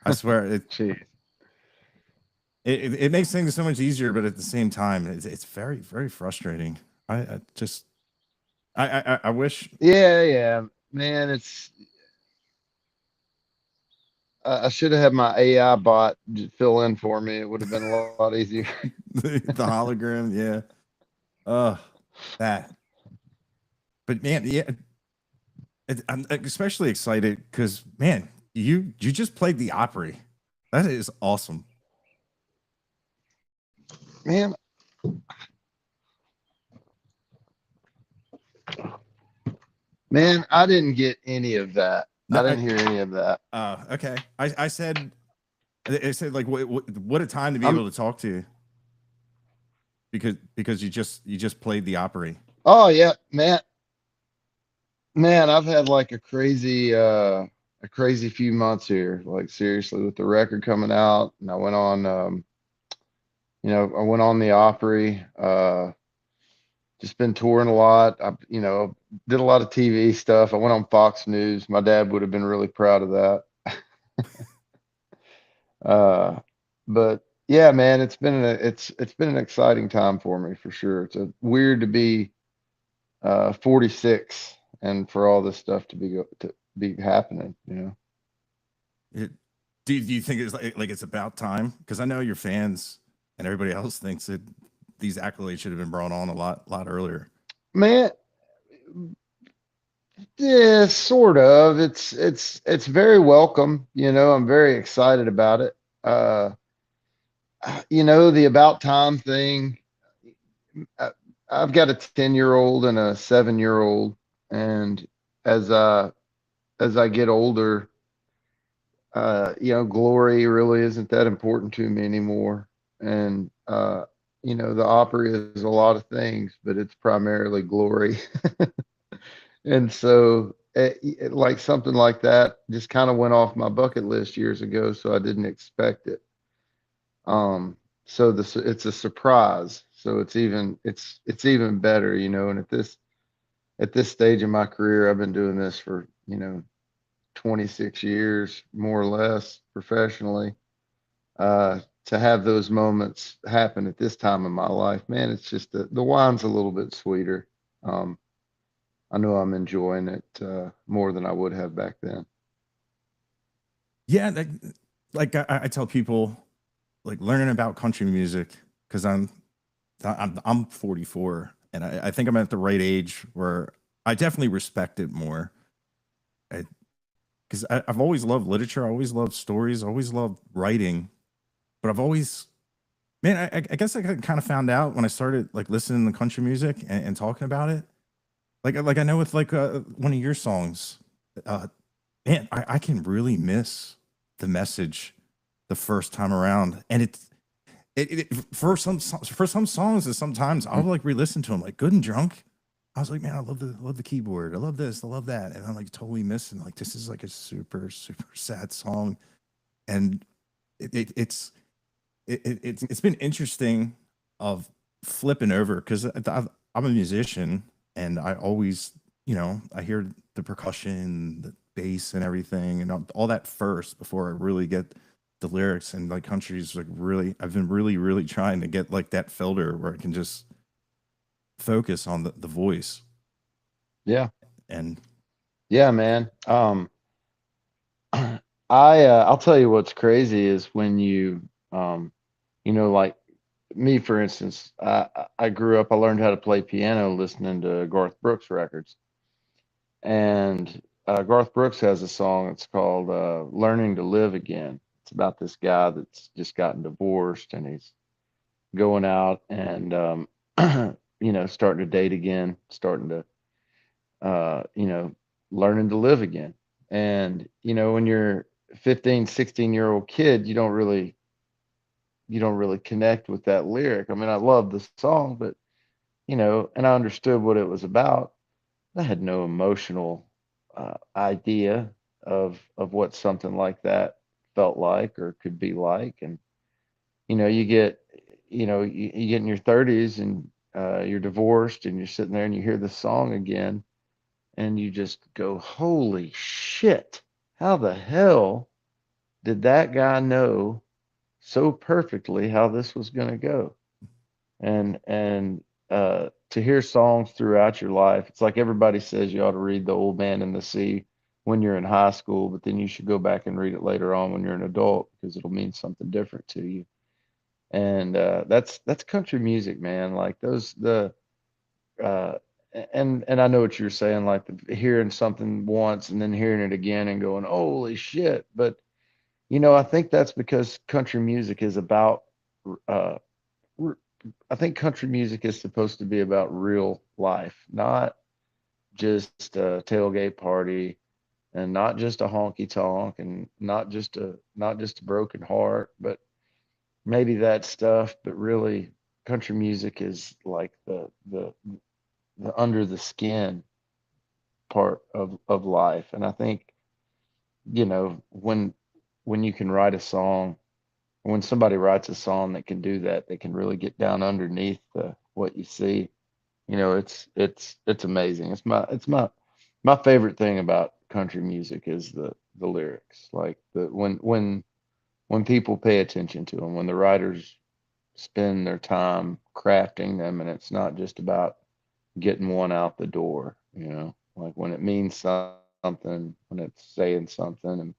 I swear Jeez. it makes things so much easier, but at the same time, it's very very frustrating. I just I wish. Yeah, yeah, man. I should have had my AI bot fill in for me. It would have been a lot easier. The hologram, yeah. Uh that. But man, yeah, I'm especially excited because man, you just played the Opry. That is awesome. Man, man, I didn't get any of that. No, I didn't hear any of that. okay. I said like what a time to be I'm. able to talk to you because you just played the Opry. Oh yeah, man. Man, I've had like a crazy few months here. Like seriously, with the record coming out, and I went on I went on the Opry. Just been touring a lot. I, did a lot of TV stuff. I went on Fox News. My dad would have been really proud of that. Uh, but yeah, man, it's been an exciting time for me for sure. It's weird to be 46 and for all this stuff to be happening, you know. It, do you think it's like it's about time? Because I know your fans and everybody else thinks that these accolades should have been brought on a lot earlier. Man, yeah, sort of. It's very welcome, you know. I'm very excited about it. Uh, the about time thing. I, I've got a 10-year-old and a 7-year-old, and as uh as I get older, glory really isn't that important to me anymore. And the opera is a lot of things, but it's primarily glory. And so, like something like that just kind of went off my bucket list years ago, so I didn't expect it. So it's a surprise. So it's even better, you know. And at this stage in my career, I've been doing this for 26 years, more or less, professionally. To have those moments happen at this time in my life, man, it's just the wine's a little bit sweeter. Um, I know I'm enjoying it more than I would have back then. Yeah, like I tell people, like learning about country music because I'm 44 and I think I'm at the right age where I definitely respect it more. Because I've always loved literature, I always loved stories, I always loved writing, but I've always man, I guess I kind of found out when I started like listening to country music and talking about it. Like I know with like one of your songs, uh, man, I can really miss the message the first time around, and for some songs, and sometimes I'll like re-listen to them, like Good and Drunk. I was like, man, I love the keyboard, I love this, I love that, and I'm like totally missing like this is like a super super sad song, and it, it, it's it's been interesting of flipping over because I'm a musician and I always I hear the percussion, the bass, and everything, and all that first before I really get the lyrics. And like country's like really, I've been really really trying to get like that filter where I can just focus on the voice Yeah, and yeah, man. I'll tell you what's crazy is when like me, for instance, I grew up. I learned how to play piano listening to Garth Brooks records, and Garth Brooks has a song. It's called "Learning to Live Again." It's about this guy that's just gotten divorced, and he's going out and starting to date again, starting to learning to live again. And when you're 15, 16-year-old kid, you don't really connect with that lyric. I mean, I love the song, but and I understood what it was about. I had no emotional idea of what something like that felt like or could be like. And you get you get in your 30s and you're divorced and you're sitting there and you hear the song again and you just go, holy shit. how the hell did that guy know so perfectly how this was going to go? And to hear songs throughout your life, it's like everybody says you ought to read The Old Man and the Sea when you're in high school, but then you should go back and read it later on when you're an adult because it'll mean something different to you. And that's country music, man. Like those the uh and I know what you're saying, like hearing something once and then hearing it again and going, holy shit. But I think that's because country music is about uh r- I think country music is supposed to be about real life, not just a tailgate party and not just a honky tonk and not just a broken heart, but maybe that stuff, but really country music is like the under the skin part of life. And I think, when you can write a song, when somebody writes a song that can do that, they can really get down underneath what you see. It's amazing. It's my favorite thing about country music is the lyrics. Like when people pay attention to them, when the writers spend their time crafting them, and it's not just about getting one out the door, like when it means something, when it's saying something, and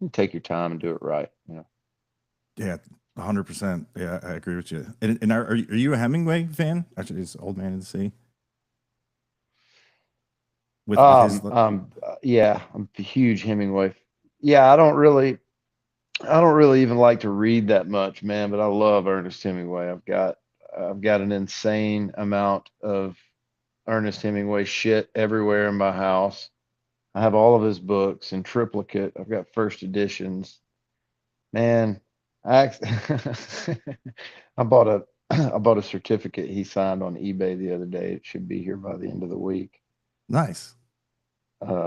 you take your time and do it right. Yeah, 100%. Yeah, I agree with you. And are you a Hemingway fan? Actually, it's Old Man in the Sea with his. Yeah, I'm a huge Hemingway. Yeah, I don't really even like to read that much, man, but I love Ernest Hemingway. I've got an insane amount of Ernest Hemingway shit everywhere in my house. I have all of his books in triplicate. I've got first editions. Man, I bought a I bought a certificate he signed on eBay the other day. It should be here by the end of the week. Nice. Uh,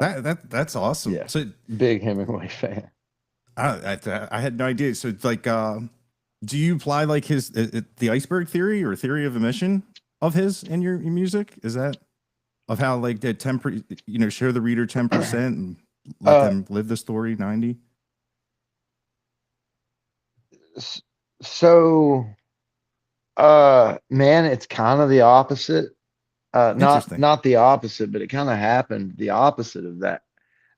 That's awesome. yeah, So big Hemingway fan. I had no idea. So it's like, do you apply like his the iceberg theory or theory of emission of his in your music? Is that of how like the 10, share the reader 10% and let Uh, them live the story 90? s- so, man, it's kind of the opposite. Not Interesting. not the opposite, but it kind of happened the opposite of that.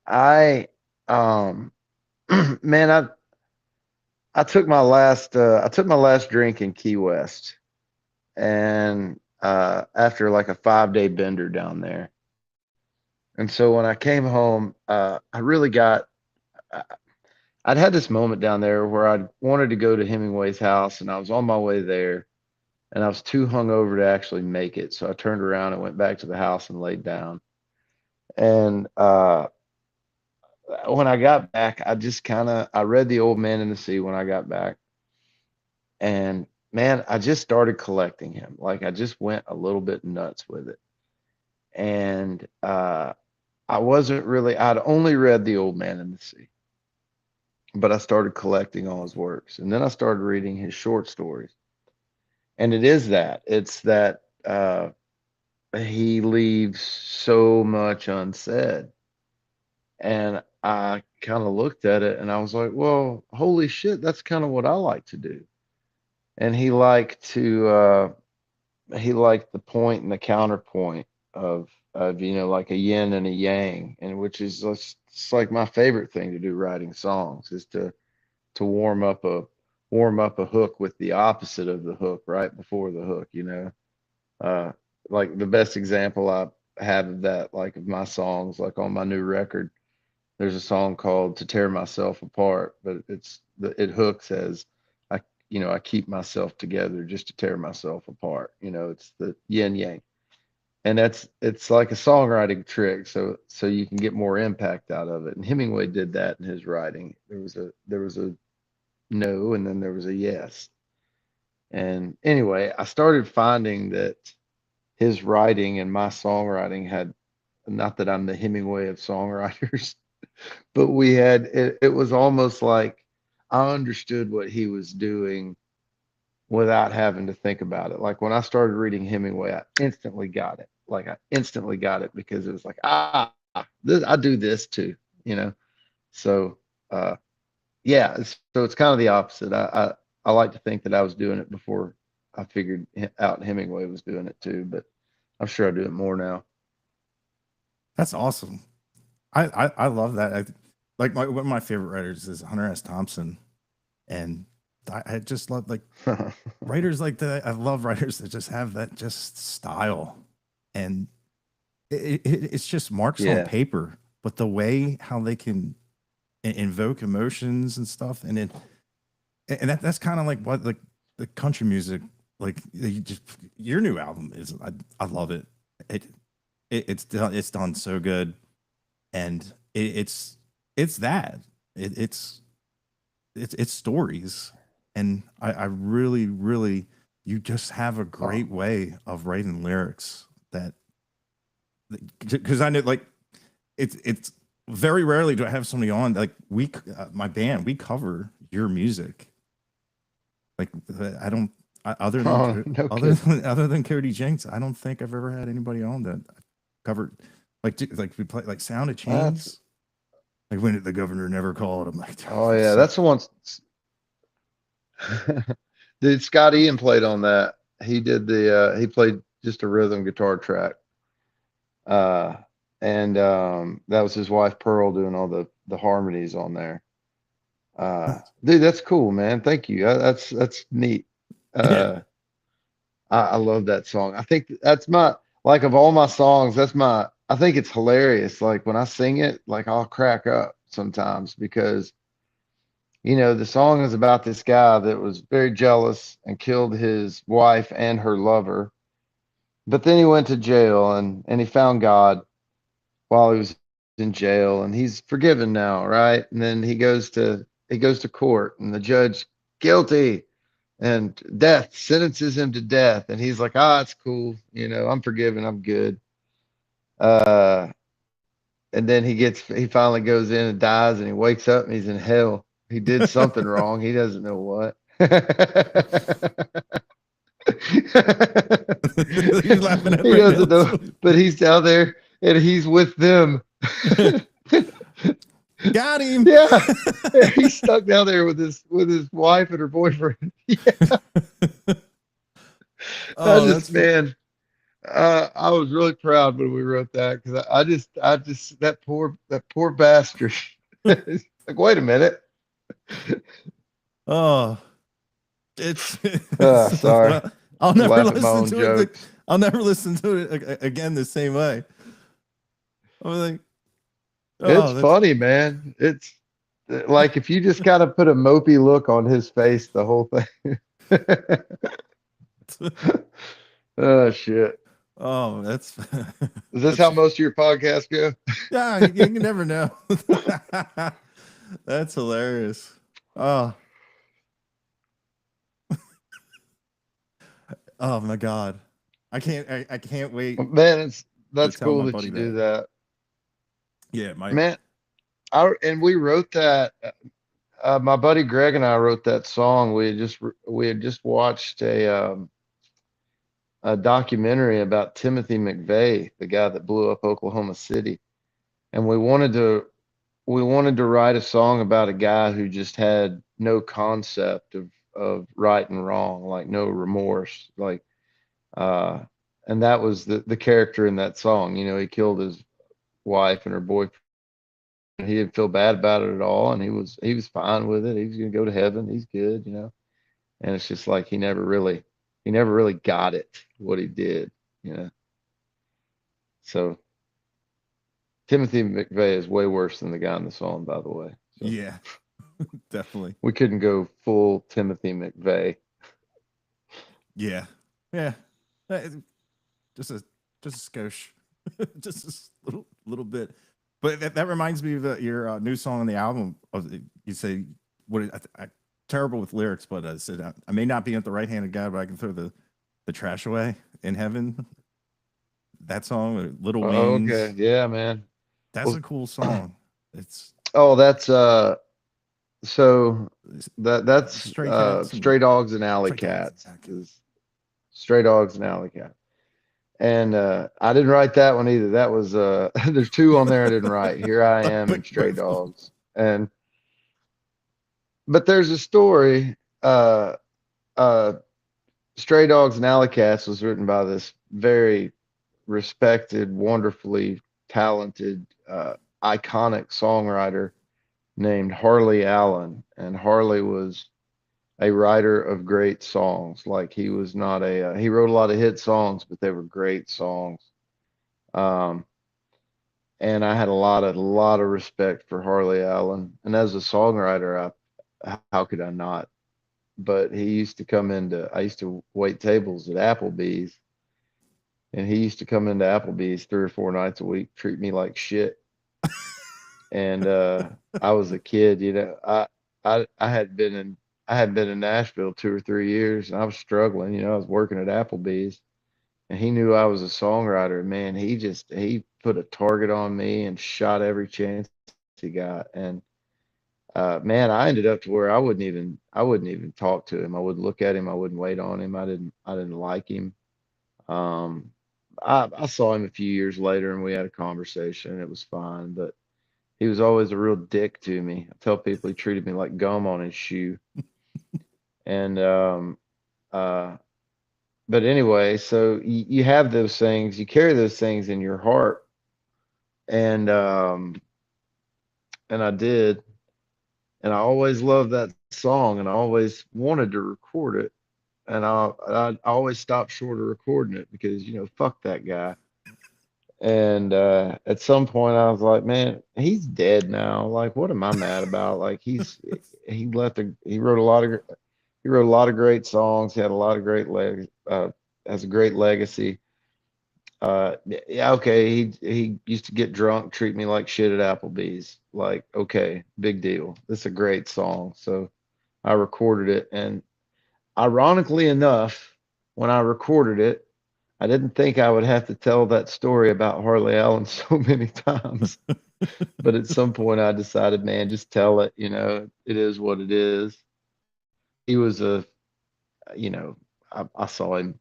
I, um, man, I took my last drink in Key West, and after like a 5-day bender down there. And so when I came home, I really I- I'd had this moment down there where I wanted to go to Hemingway's house, and I was on my way there, and I was too hungover to actually make it. So I turned around and went back to the house and laid down. And when I got back, I read The Old Man in the Sea when I got back, and man, I just started collecting him. Like I just went a little bit nuts with it, and I wasn't really. I'd only read The Old Man in the Sea, but I started collecting all his works, and then I started reading his short stories. And it's that he leaves so much unsaid. And I kind of looked at it and I was like, well, holy shit, that's kind of what I like to do. And he liked the point and the counterpoint of like a yin and a yang, and which is just, it's like my favorite thing to do writing songs is to warm up a hook with the opposite of the hook right before the hook. uh like the best example I have of that, like of my songs, like on my new record, there's a song called "To Tear Myself Apart," but it hooks as I keep myself together just to tear myself apart. It's the yin yang, and it's like a songwriting trick, so you can get more impact out of it. And Hemingway did that in his writing. There was a no, and then there was a yes. And anyway, I started finding that his writing and my songwriting had, not that I'm the Hemingway of songwriters, but it was almost like I understood what he was doing without having to think about it. Like when I started reading Hemingway, I instantly got it. Like I instantly got it because it was like, I do this too, you know. So, yeah, so it's kind of the opposite. I like to think that I was doing it before I figured out Hemingway was doing it too, but I'm sure I do it more now. That's awesome. I love that. Like one of my favorite writers is Hunter S. Thompson, and I just love like writers like that. I love writers that just have that just style, and it's just marks on Yeah. paper, but the way how they can invoke emotions and stuff, and that's kind of like what like the country music, like you just your new album is. I love it. It, it's done so good, and it's that it's stories, and I really you just have a Oh, great way of writing lyrics that because I know like it's very rarely do I have somebody on like my band we cover your music like I don't other than oh, no kidding. other than Cody Jenks I don't think I've ever had anybody on that covered like we play like Sound of That's, Chains like when the governor never called I'm like oh that's yeah, so that's the one. Dude, Scott Ian played on that. He did he played just a rhythm guitar track. Uh, and that was his wife Pearl doing all the harmonies on there. Dude, that's cool, man. Thank you. That's neat. yeah Uh, I love that song. I think that's my like of all my songs, that's my I think it's hilarious. Like when I sing it, like I'll crack up sometimes because the song is about this guy that was very jealous and killed his wife and her lover. But then he went to jail and he found God while he was in jail and he's forgiven now, right? And then he goes to court and the judge guilty and death sentences him to death and he's like, "Ah, it's cool. I'm forgiven. I'm good." Uh and then he finally goes in and dies and he wakes up and he's in hell. He did something wrong. He doesn't know what. you're laughing at He right now doesn't know, but he's down there and he's with them. got him Yeah, he's stuck down there with his wife and her boyfriend. I oh just, that's man, I was really proud when we wrote that because I just that poor bastard. Like, wait a minute. oh it's, Sorry, I'll never laugh at my listen own to it jokes. I'll never listen to it again the same way I'm like It's oh that's funny, man. It's like if you just kind of put a mopey look on his face, the whole thing. Oh shit. oh that's Is this that's how most of your podcasts go? yeah you can never know that's hilarious oh oh my god I can't wait Man, to that's tell cool my that buddy you do that that. yeah my Man, and we wrote that. My buddy Greg and I wrote that song. We had just watched a documentary about Timothy McVeigh, the guy that blew up Oklahoma City, and we wanted to write a song about a guy who just had no concept of right and wrong, like no remorse, like uh, and that was the character in that song. He killed his wife and her boyfriend. He didn't feel bad about it at all, and he was fine with it. He was gonna go to heaven. He's good. And it's just like he never really got it what he did. So Timothy McVeigh is way worse than the guy in the song, by the way. So yeah definitely we couldn't go full Timothy McVeigh. yeah yeah Uh, just a skosh just a little bit but that reminds me of your new song on the album you say what terrible with lyrics but I said I may not be at the right hand of God but I can throw the trash away in heaven that song Little Oh, okay, Wings yeah, man. that's Well, a cool song it's, oh, that's so it's that's Stray Cats and Stray Dogs and Alley Stray Cats Cats is Stray Dogs and Alley Cats. And I didn't write that one either. That was there's two on there I didn't write. Here I Am but and Stray both Dogs. And but there's a story, uh, uh, Stray Dogs and Alley Cats was written by this very respected, wonderfully talented, iconic songwriter named Harley Allen. And Harley was a writer of great songs. Like he was not he wrote a lot of hit songs, but they were great songs. Um, and I had a lot of respect for Harley Allen. And as a songwriter, how could I not? But he used to come into, I used to wait tables at Applebee's, and he used to come into Applebee's 3 or 4 nights a week, treat me like shit. And I was a kid, I had been in Nashville 2 or 3 years, and I was struggling. I was working at Applebee's, and he knew I was a songwriter. Man, he put a target on me and shot every chance he got. And man, I ended up to where I wouldn't even talk to him. I wouldn't look at him. I wouldn't wait on him. I didn't like him. Um, I saw him a few years later, and we had a conversation. It was fine, but he was always a real dick to me. I tell people he treated me like gum on his shoe. And uh, but anyway, so you have those things, you carry those things in your heart, and I did, and I always loved that song, and I always wanted to record it, and I always stopped short of recording it because fuck that guy. And at some point, I was like, man, he's dead now. Like, what am I mad about? Like, he wrote a lot of great songs. He had a lot of has a great legacy. Yeah, okay. He used to get drunk, treat me like shit at Applebee's. Like, okay, big deal. This is a great song. So I recorded it, and ironically enough, when I recorded it, I didn't think I would have to tell that story about Harley Allen so many times. But at some point, I decided, man, just tell it. It is what it is. He was you know, I saw him.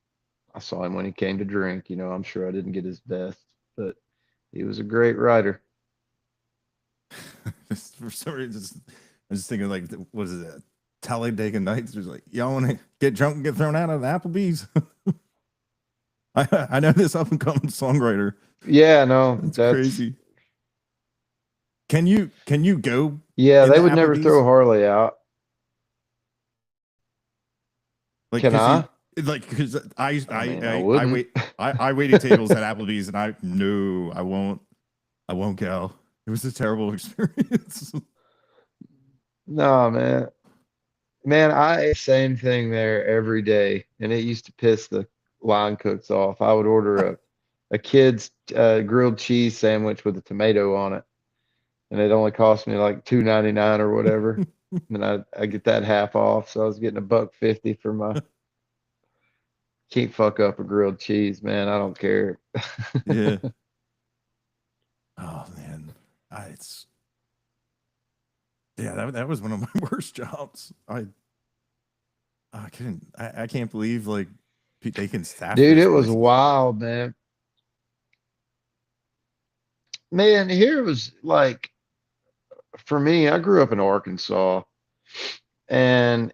I saw him when he came to drink. I'm sure I didn't get his best, but he was a great writer. For some reason, I was just thinking like, what is it? Talladega Nights. There's like, y'all want to get drunk and get thrown out of the Applebee's? I know this up and coming songwriter. Yeah, no, That's that's crazy. Can you go yeah. in They the would never throw Applebee's? Harley out. Like, Can cause I? because I I mean, I I wouldn't. I waited tables at Applebee's, and no, I won't go. It was a terrible experience. No, man. Man, I ate the same thing there every day, and it used to piss the line cooks off. I would order a kid's grilled cheese sandwich with a tomato on it, and it only cost me like 2.99 or whatever. And I get that half off, so I was getting $1.50 for my. Can't fuck up a grilled cheese, man. I don't care. Yeah. Oh man, it's yeah. That was one of my worst jobs. I couldn't. I can't believe like they can staff Dude, those it was places. wild, man. Man, here was like for me, I grew up in Arkansas, and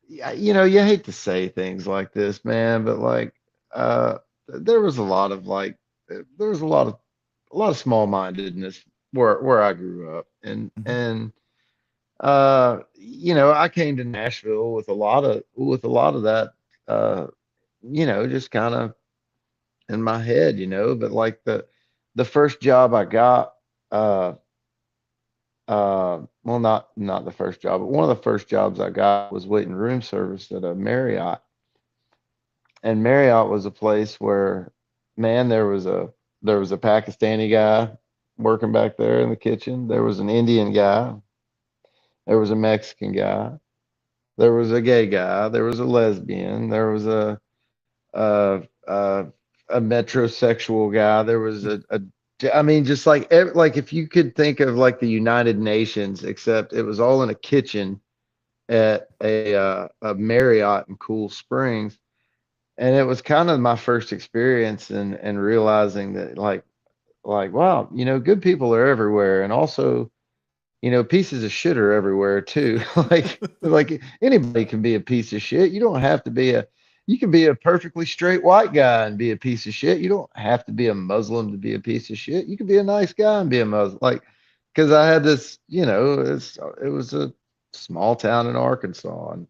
yeah, you hate to say things like this, man, but like there was a lot of there was a lot of small-mindedness where I grew up. And Mhm. and I came to Nashville with a lot of that just kind of in my head, but like the first job I got, uh well, not the first job, but one of the first jobs I got was waiting room service at a Marriott. And Marriott was a place where, man, there was a Pakistani guy working back there in the kitchen. There was an Indian guy. There was a Mexican guy. There was a gay guy. There was a lesbian. There was a a, a metrosexual guy. There was I mean, just like if you could think of like the United Nations, except it was all in a kitchen at a Marriott in Cool Springs. And it was kind of my first experience and realizing that like wow, good people are everywhere. And also you know, pieces of shit are everywhere too. Like anybody can be a piece of shit. You don't have to be a you can be a perfectly straight white guy and be a piece of shit. You don't have to be a Muslim to be a piece of shit. You can be a nice guy and be a Muslim. Like, because I had this, you know, it was a small town in Arkansas, and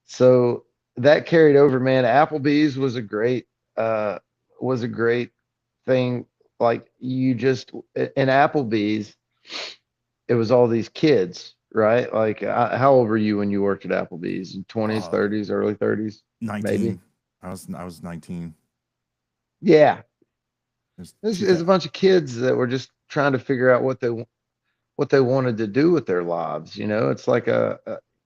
so that carried over, man. Applebee's uh was a great thing. Like you just in Applebee's, it was all these kids, right? Like how old were you when you worked at Applebee's? 20s, uh 30s, early 30s, maybe? 19. I was 19. Yeah. It was There's a bunch of kids that were just trying to figure out what they wanted to do with their lives. You know, it's like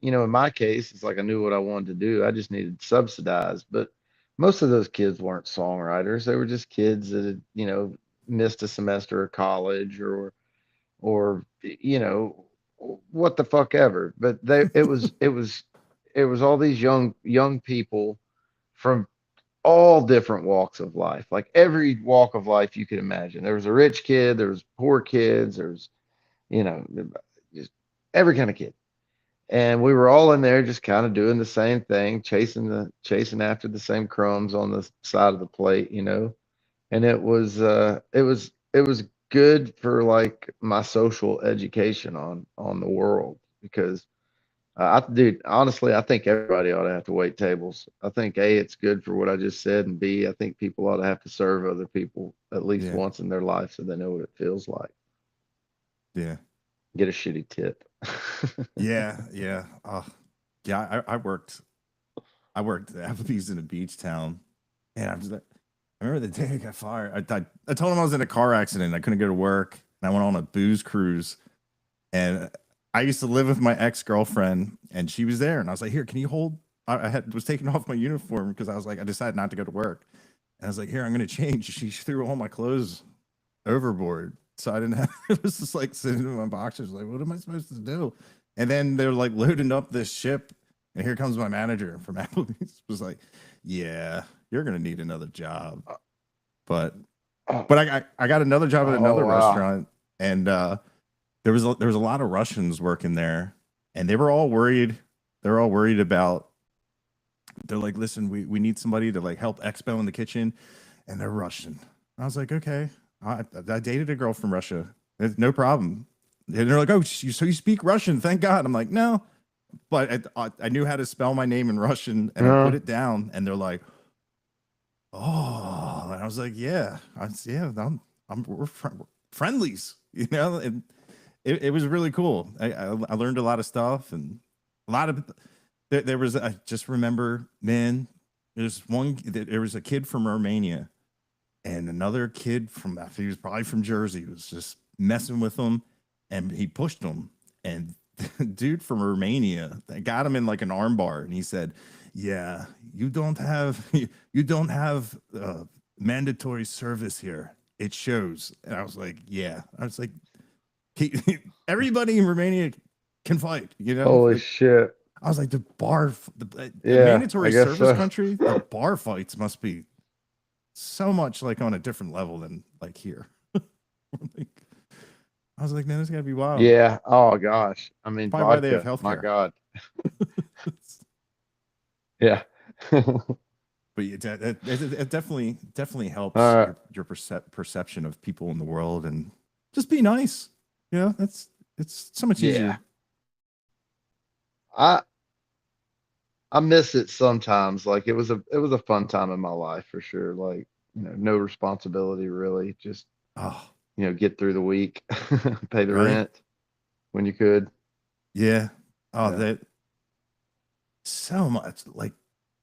you know, in my case, it's like I knew what I wanted to do. I just needed subsidized. But most of those kids weren't songwriters. They were just kids that had, you know, missed a semester of college or you know, what the fuck ever. But it was all these young people from all different walks of life, like every walk of life you could imagine. There was a rich kid, there was poor kids, there's, you know, just every kind of kid. And we were all in there just kind of doing the same thing, chasing after the same crumbs on the side of the plate, you know. And it was good for like my social education on the world because dude, honestly, I think everybody ought to have to wait tables. I think A, it's good for what I just said, and B, I think people ought to have to serve other people at least Yeah. once in their life so they know what it feels like. Yeah. Get a shitty tip. Yeah. Yeah. Yeah. I worked at Applebee's in a beach town, and I remember the day I got fired. I told him I was in a car accident. I couldn't go to work, and I went on a booze cruise. And I used to live with my ex girlfriend, and she was there. And I was like, "Here, can you hold?" Was taking off my uniform because I was like, I decided not to go to work. And I was like, "Here, I'm going to change." She threw all my clothes overboard, so I didn't have. It was just like sitting in my boxers. Like, what am I supposed to do? And then they're like loading up this ship, and here comes my manager from Applebee's. Was like, "Yeah, you're going to need another job." But Oh, I got another job at oh another wow. restaurant, and there was a lot of Russians working there, and they were all worried. They're all worried about. They're like, listen, we need somebody to like help Expo in the kitchen, and they're Russian. I was like, okay. I dated a girl from Russia. It's no problem. And they're like, oh, so you speak Russian? Thank God. I'm like, no, but I knew how to spell my name in Russian, and I put Uh, it down, and they're like, oh, and I was like, yeah, yeah, we're friendlies, you know, and it was really cool. I learned a lot of stuff and a lot of there was I just remember, man, there was a kid from Romania and another kid from he was probably from Jersey was just messing with him and he pushed him and dude from Romania got him in like an armbar and he said, "Yeah, you don't have mandatory service here. It shows." And I was like, "Yeah." I was like, he, everybody in Romania can fight, you know? holy Like shit. I was like, the Yeah, I mandatory guess service so. country, the bar fights must be so much like on a different level than like here. Like, I was like, man, this gotta be wild. Yeah. Oh gosh. I mean, Probably why they have vodka. My healthcare. God. Yeah. But it definitely helps All right. your perception of people in the world and just be nice. You know, it's so much Yeah. easier. I I miss it sometimes. Like it was a fun time in my life for sure. Like, you know, no responsibility really. Just, Oh, you know, get through the week, pay the right? rent when you could. Yeah. Oh, Yeah. that so much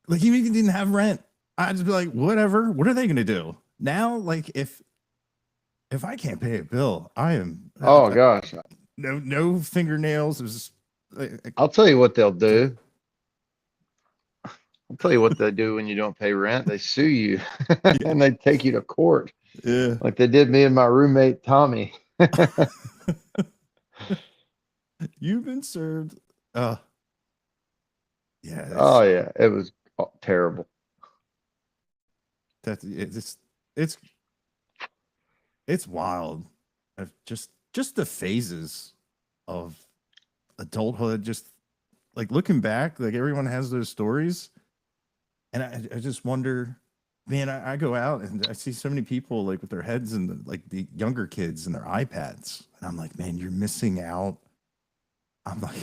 like you even didn't have rent. I'd just be like, whatever. What are they gonna do now? Like if I can't pay a bill, I am Oh gosh. no fingernails. It was I'll tell you what they'll do. I'll tell you what they do when you don't pay rent. They sue you yeah, and they take you to court yeah. like they did me and my roommate Tommy. You've been served. Uh, yeah, Oh yeah, it was terrible. it's it's it's wild. Of just the phases. of adulthood. Just like looking back, like everyone has those stories, and I just wonder, man. I go out and I see so many people like with their heads in like the younger kids and their iPads, and I'm like, man, you're missing out. I'm like,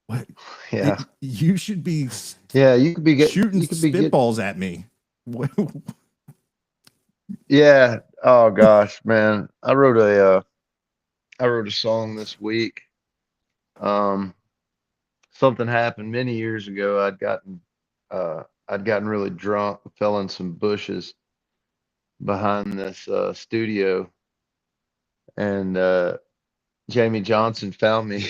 what? Yeah. You should be Yeah. shooting You could be getting, spitballs at me. What? yeah. Oh gosh, man. I wrote a song this week. Um, Something happened many years ago. I'd gotten really drunk, fell in some bushes behind this studio, and Jamie Johnson found me.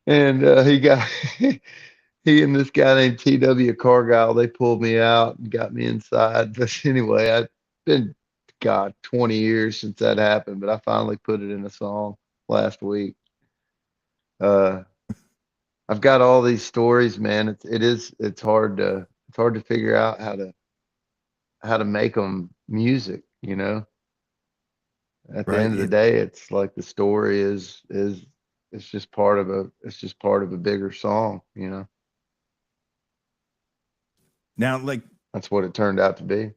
And he got he and this guy named T.W. Cargile, they pulled me out and got me inside. But anyway, I've been, God, 20 years since that happened, but I finally put it in a song last week. Uh, I've got all these stories, man. It's hard to figure out how to make them music, you know? At the Right. end of the day, it's like the story is it's just part of a bigger song, you know? Now, like That's what it turned out to be.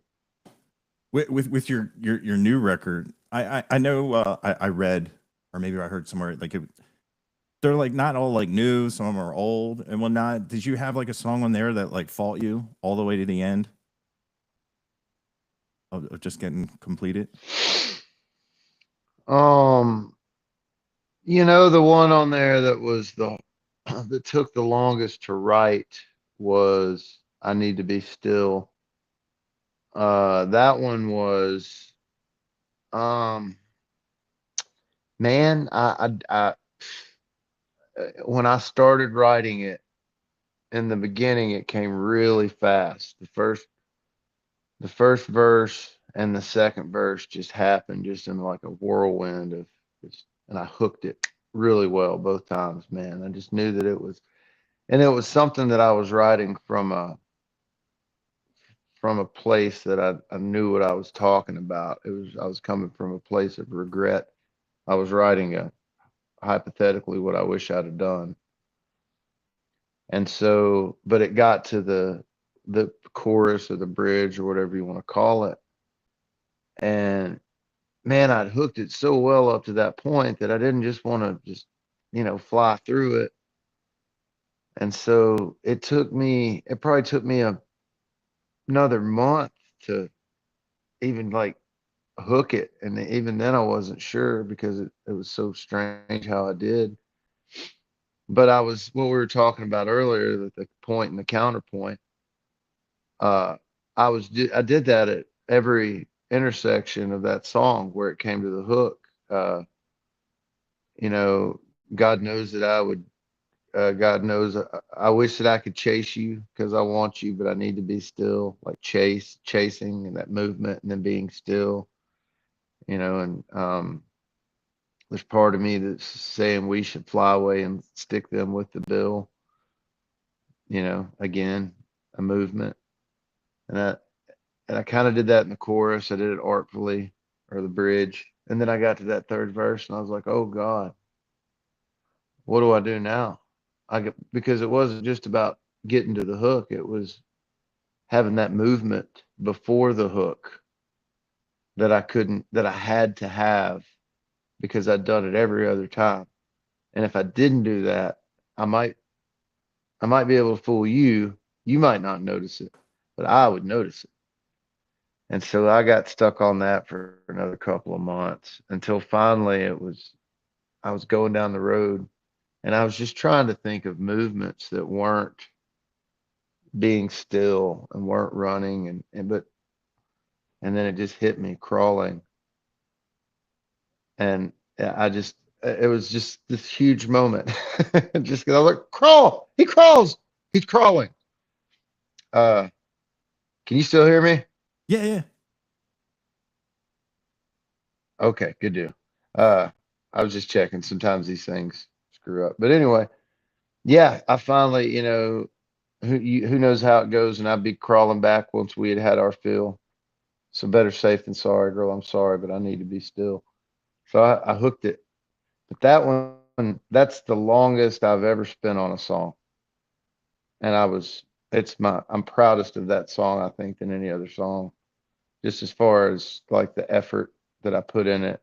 with your new record, I know I read or maybe I heard somewhere like they're like not all like new, some of them are old and whatnot. Did you have like a song on there that like fought you all the way to the end of just getting completed? Um, the one on there that was the that took the longest to write was I Need to Be Still. That one was um man, when I started writing it in the beginning, it came really fast. The first verse and the second verse just happened just in like a whirlwind of just, and I hooked it really well both times, man. I just knew that and it was something that I was writing from a place that I knew what I was talking about. I was coming from a place of regret. I was writing a hypothetically what I wish I'd have done. And so, but it got to the chorus or the bridge or whatever you want to call it. And man, I'd hooked it so well up to that point that I didn't just want to just, fly through it. And so it probably took me another month to even like hook it. And even then I wasn't sure because it was so strange how I did. But what we were talking about earlier, the point and the counterpoint. Uh, I did that at every intersection of that song where it came to the hook. You know, God knows that I would. God knows I wish that I could chase you because I want you, but I need to be still. Like chasing, and that movement, and then being still. And there's part of me that's saying we should fly away and stick them with the bill. Again, a movement, and I kind of did that in the chorus. I did it artfully, or the bridge, and then I got to that third verse, and I was like, "Oh God, what do I do now?" Because it wasn't just about getting to the hook; it was having that movement before the hook that I had to have because I'd done it every other time. And if I didn't do that, I might I might be able to fool you. You might not notice it, but I would notice it. And so I got stuck on that for another couple of months until finally I was going down the road and I was just trying to think of movements that weren't being still and weren't running and then it just hit me crawling. And it was just this huge moment. Just 'cause I was like, crawl, he crawls, he's crawling. Uh, can you still hear me? Yeah, yeah. Okay, good deal. Uh, I was just checking. Sometimes these things screw up. But anyway, yeah, I finally, who knows how it goes, and I'd be crawling back once we had had our fill. So better safe than sorry, girl. I'm sorry, but I need to be still. So I hooked it. But that one, that's the longest I've ever spent on a song. And I'm proudest of that song, I think, than any other song. Just as far as like the effort that I put in it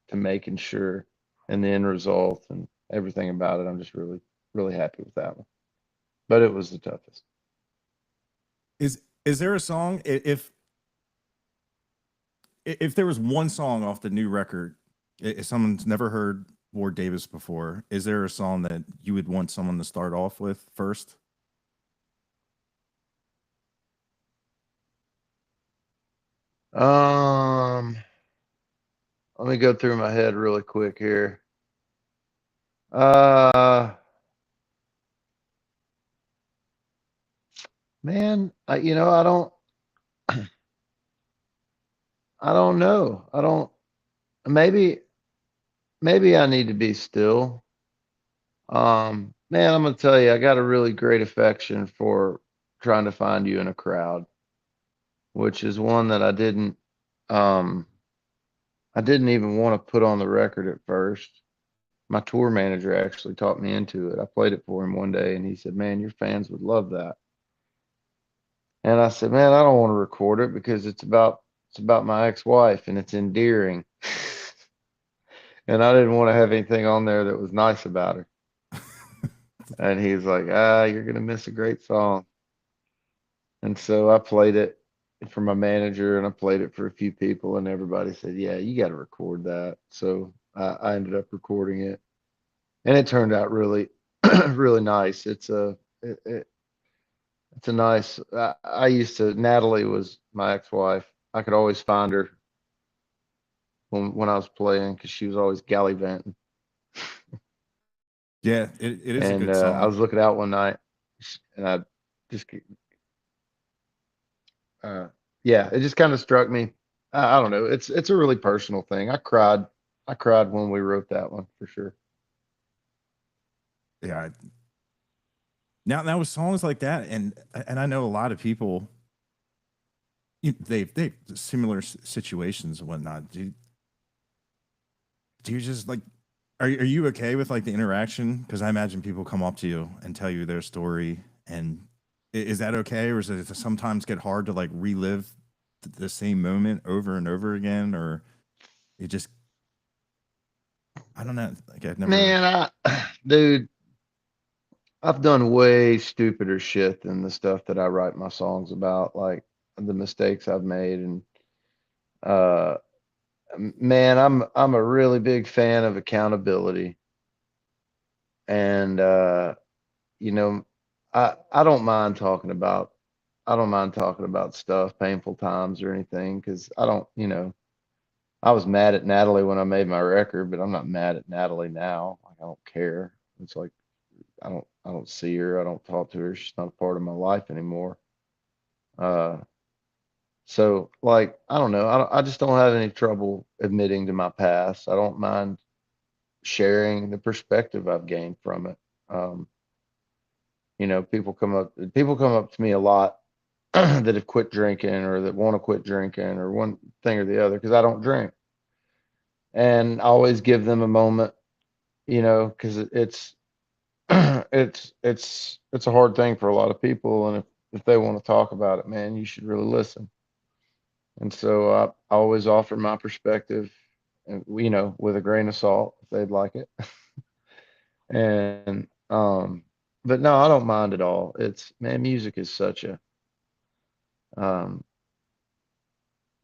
to making sure and the end result and everything about it. I'm just really, really happy with that one. But it was the toughest. Is there a song if there was one song off the new record, if someone's never heard Ward Davis before, is there a song that you would want someone to start off with first? Um, Let me go through my head really quick here. Uh, Man, I don't know. I don't. Maybe, maybe I need to be still. Man, I'm gonna tell you, I got a really great affection for trying to find you in a crowd, which is one that um, I didn't even want to put on the record at first. My tour manager actually talked me into it. I played it for him one day and he said, "Man, your fans would love that." And I said, "Man, I don't want to record it because it's about my ex-wife and it's endearing." And I didn't want to have anything on there that was nice about her. And he's like, "You're gonna miss a great song." And so I played it for my manager and I played it for a few people and everybody said, "Yeah, you got to record that." So I ended up recording it and it turned out really, really nice. It's a nice. I used to. Natalie was my ex-wife. I could always find her when I was playing because she was always gallivanting. Yeah, it is a And good I song. was looking out one night, and I just, uh, yeah, it just kind of struck me. I don't know. It's a really personal thing. I cried. I cried when we wrote that one for sure. Yeah. Now with songs like that, and I know a lot of people, they've similar situations and whatnot. Do you just like are you okay with like the interaction? Because I imagine people come up to you and tell you their story, and is that okay, or does it sometimes get hard to like relive the same moment over and over again, or it just I don't know. Like I've never. Man, dude, I've done way stupider shit than the stuff that I write my songs about, like the mistakes I've made and uh man, I'm a really big fan of accountability. And you know, I don't mind talking about stuff, painful times or anything, because I don't, I was mad at Natalie when I made my record, but I'm not mad at Natalie now. Like I don't care. It's like I don't see her, I don't talk to her, she's not a part of my life anymore. Uh so like I don't know, I just don't have any trouble admitting to my past. I don't mind sharing the perspective I've gained from it. Um, people come up to me a lot that have quit drinking or that want to quit drinking or one thing or the other because I don't drink. And I always give them a moment, because it's it's a hard thing for a lot of people, and if they want to talk about it, man, you should really listen. And so I always offer my perspective, and with a grain of salt if they'd like it. And but no, I don't mind at all. It's man, music is such a um,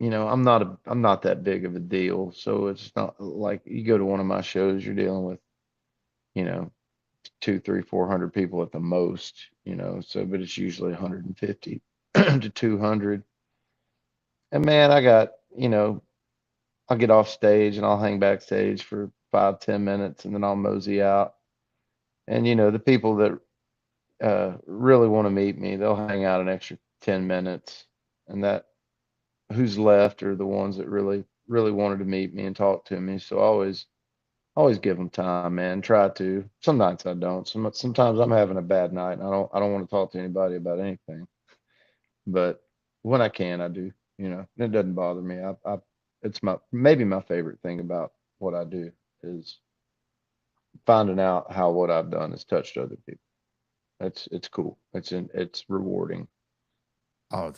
I'm not that big of a deal. So it's not like you go to one of my shows, you're dealing with, you know, two, three, 400 people at the most, so but it's usually 150 to 200. And man, I'll get off stage and I'll hang backstage for 5, 10 minutes and then I'll mosey out. And the people that really want to meet me, they'll hang out an extra 10 minutes. And that who's left are the ones that really, really wanted to meet me and talk to me. So I always give them time, man. Try to. Some nights I don't. Sometimes I'm having a bad night and I don't want to talk to anybody about anything. But when I can, I do. It doesn't bother me. It's maybe my favorite thing about what I do is finding out how what I've done has touched other people. It's cool. It's rewarding. Oh,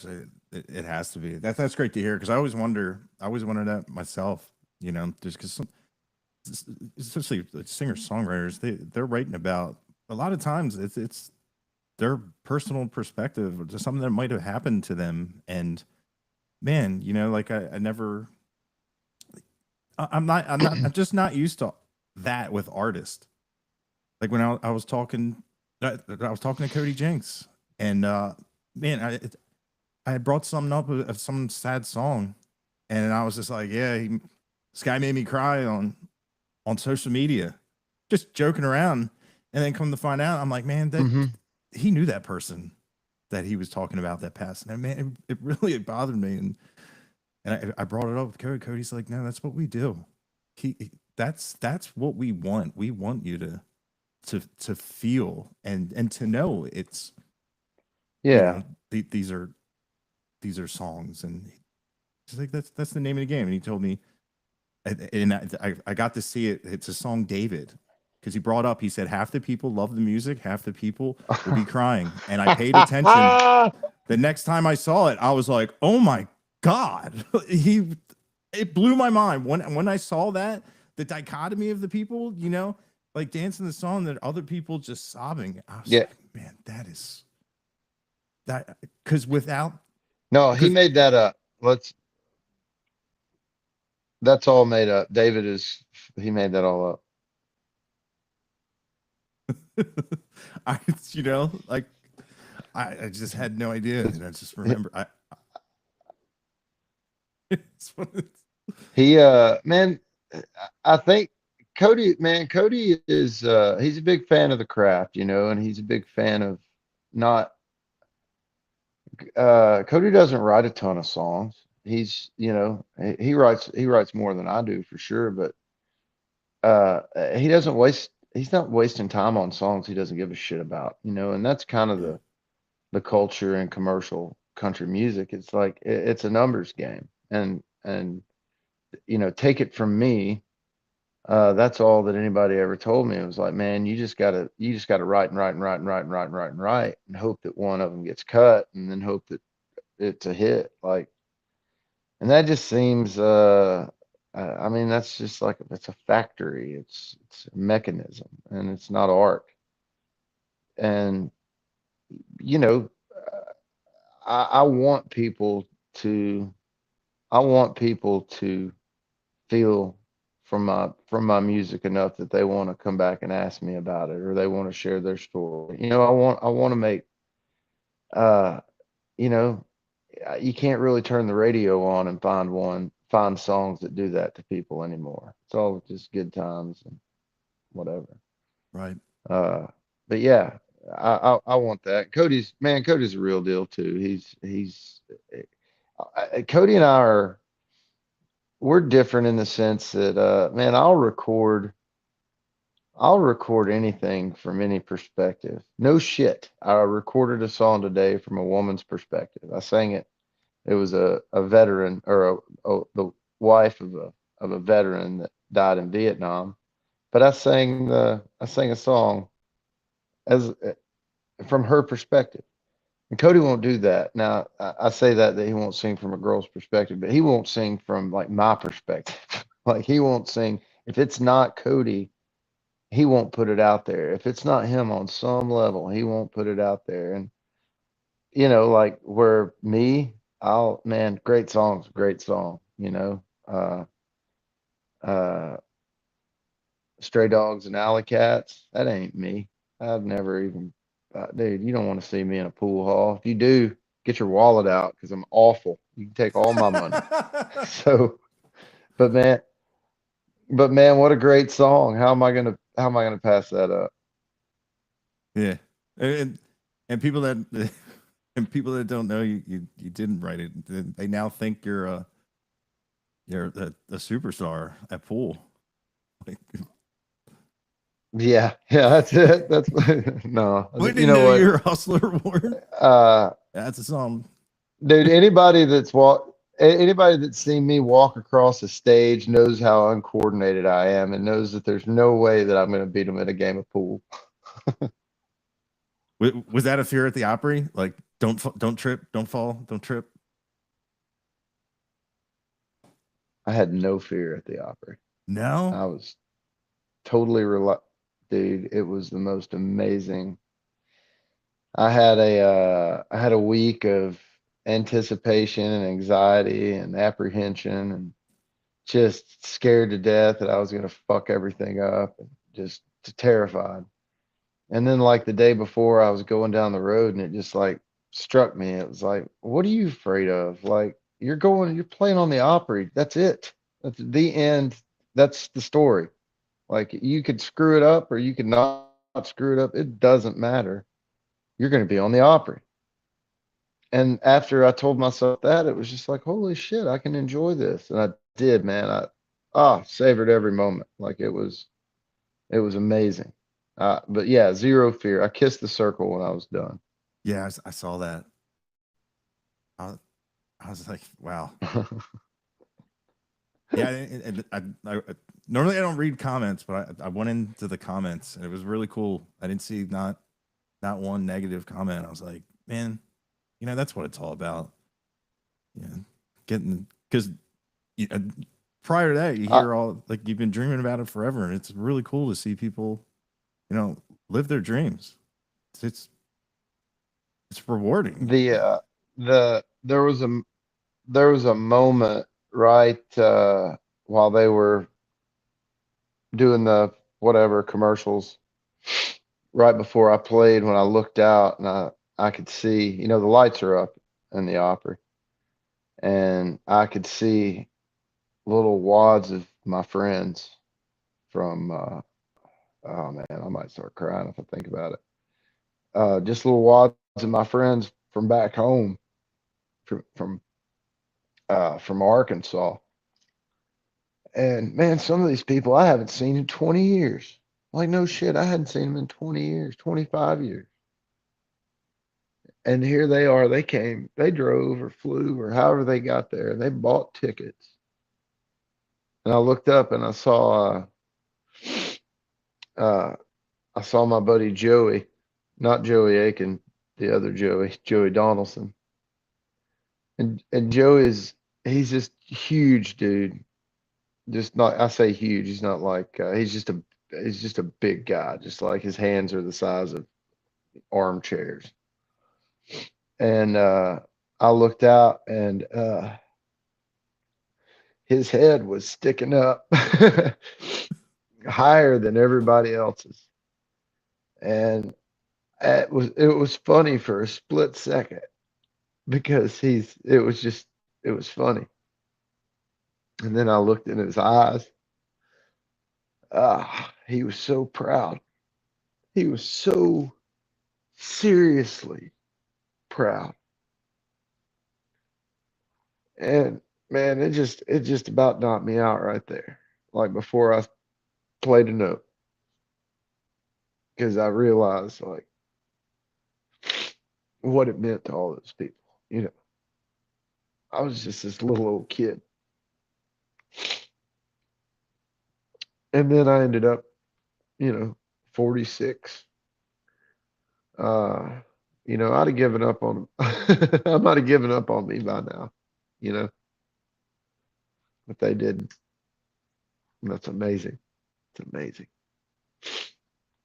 it has to be. That's great to hear because I always wonder that myself. You know, just because especially like singer songwriters, they're writing about a lot of times it's their personal perspective or just something that might have happened to them. And man, you know, like I never, I'm just not used to that with artists. Like when I was talking, I was talking to Cody Jinks, and man, I had brought something up of some sad song, and I was just like, yeah, this guy made me cry on social media, just joking around, and then come to find out, I'm like, man, that Hmm. he knew that person that he was talking about that passed, and man, it really bothered me, and I brought it up with Cody. Cody's like, no, that's what we do. That's what we want. We want you to feel and to know it's, you Yeah. know, these are songs, and he's like, that's the name of the game. And he told me, and I got to see it. It's a song, David, because he brought up. He said half the people love the music, half the people will be crying. And I paid attention. The next time I saw it, I was like, oh my god, it blew my mind when I saw that, the dichotomy of the people, you know, like dancing the song, that other people just sobbing. I was Yeah. like, man, that is that because without No, he because made that up. That's all made up. He made that all up. I, you know, like I just had no idea, and I just remember it's one of He man, I think Cody is he's a big fan of the craft, you know, and he's a big fan of not Cody doesn't write a ton of songs. He's, you know, he writes more than I do for sure, but he's not wasting time on songs he doesn't give a shit about, you know, and that's kind of yeah, the culture in commercial country music. It's like it's a numbers game. And you know, take it from me, that's all that anybody ever told me. It was like, man, you just gotta write and write and write and write and write and write and write and hope that one of them gets cut and then hope that it's a hit. Like, and that just seems I mean, that's just like it's a factory. It's a mechanism and it's not art. And you know, I want people to I want people to feel from my music enough that they want to come back and ask me about it or they want to share their story. You know, I want to make uh you know, you can't really turn the radio on and find songs that do that to people anymore. It's all just good times and whatever. right. Uh but yeah, I want that. Cody's a real deal too. He's Cody and I are we're different in the sense that man, I'll record anything from any perspective. No shit. I recorded a song today from a woman's perspective. I sang it. It was a veteran or the wife of a veteran that died in Vietnam. But I sang a song as from her perspective. And Cody won't do that. Now, I say that he won't sing from a girl's perspective, but he won't sing from like my perspective. Like he won't sing if it's not Cody, he won't put it out there. If it's not him on some level, he won't put it out there. And you know, like where me, man, great song, you know. Uh Stray Dogs and Alley Cats, that ain't me. I've never even dude, you don't want to see me in a pool hall. If you do, get your wallet out because I'm awful. You can take all my money. So, but man, but man, what a great song. How am I gonna pass that up? Yeah, and and people that and people that don't know you didn't write it, they now think you're a superstar at pool. Like, Yeah, yeah, that's it. That's no, we you didn't know know what? you're a hustler award. Uh, That's a song. dude, anybody that's walked. Anybody that's seen me walk across a stage knows how uncoordinated I am and knows that there's no way that I'm going to beat them at a game of pool. Was that a fear at the Opry? Like, don't trip, don't fall, don't trip. I had no fear at the Opry. No. I was totally dude. It was the most amazing. I had a week of anticipation and anxiety and apprehension and just scared to death that I was gonna fuck everything up and just terrified. And then like the day before I was going down the road and it just like struck me. It was like, what are you afraid of? Like you're playing on the Opry. That's it. That's the end. That's the story. Like you could screw it up or you could not screw it up. It doesn't matter. You're going to be on the Opry. And after I told myself that, it was just like, holy shit, I can enjoy this. And I did, man. Savored every moment. Like it was amazing. But yeah, zero fear. I kissed the circle when I was done. Yeah, I saw that. I, I was like, wow. Yeah, I normally I don't read comments, but I went into the comments and it was really cool. I didn't see not one negative comment. I was like, man, that's what it's all about. Yeah, getting because prior to that, you I, hear all like you've been dreaming about it forever, and it's really cool to see people, live their dreams. It's it's rewarding. the there was a moment right while they were doing the whatever commercials right before I played when I looked out and I could see, the lights are up in the Opry and I could see little wads of my friends from oh man, I might start crying if I think about it. Just little wads of my friends from back home from Arkansas. And man, some of these people I haven't seen in 20 years. Like no shit, I hadn't seen them in 20 years, 25 years. And here they are. They came, they drove or flew or however they got there, and they bought tickets. And I looked up and uh, I saw my buddy Joey, not Joey Aiken, the other Joey, Joey Donaldson. And Joey's he's just huge, dude. Just not I say huge. He's not like he's just a big guy. Just like his hands are the size of armchairs. And I looked out and his head was sticking up higher than everybody else's. And it was funny for a split second because it was funny. And then I looked in his eyes. He was so proud. He was so seriously proud. And man, it just about knocked me out right there. Like before I played a note. Because I realized like what it meant to all those people. I was just this little old kid. And then I ended up, 46. Uh, I'd have given up on him. I might have given up on me by now, you know, but they didn't. And that's amazing. It's amazing.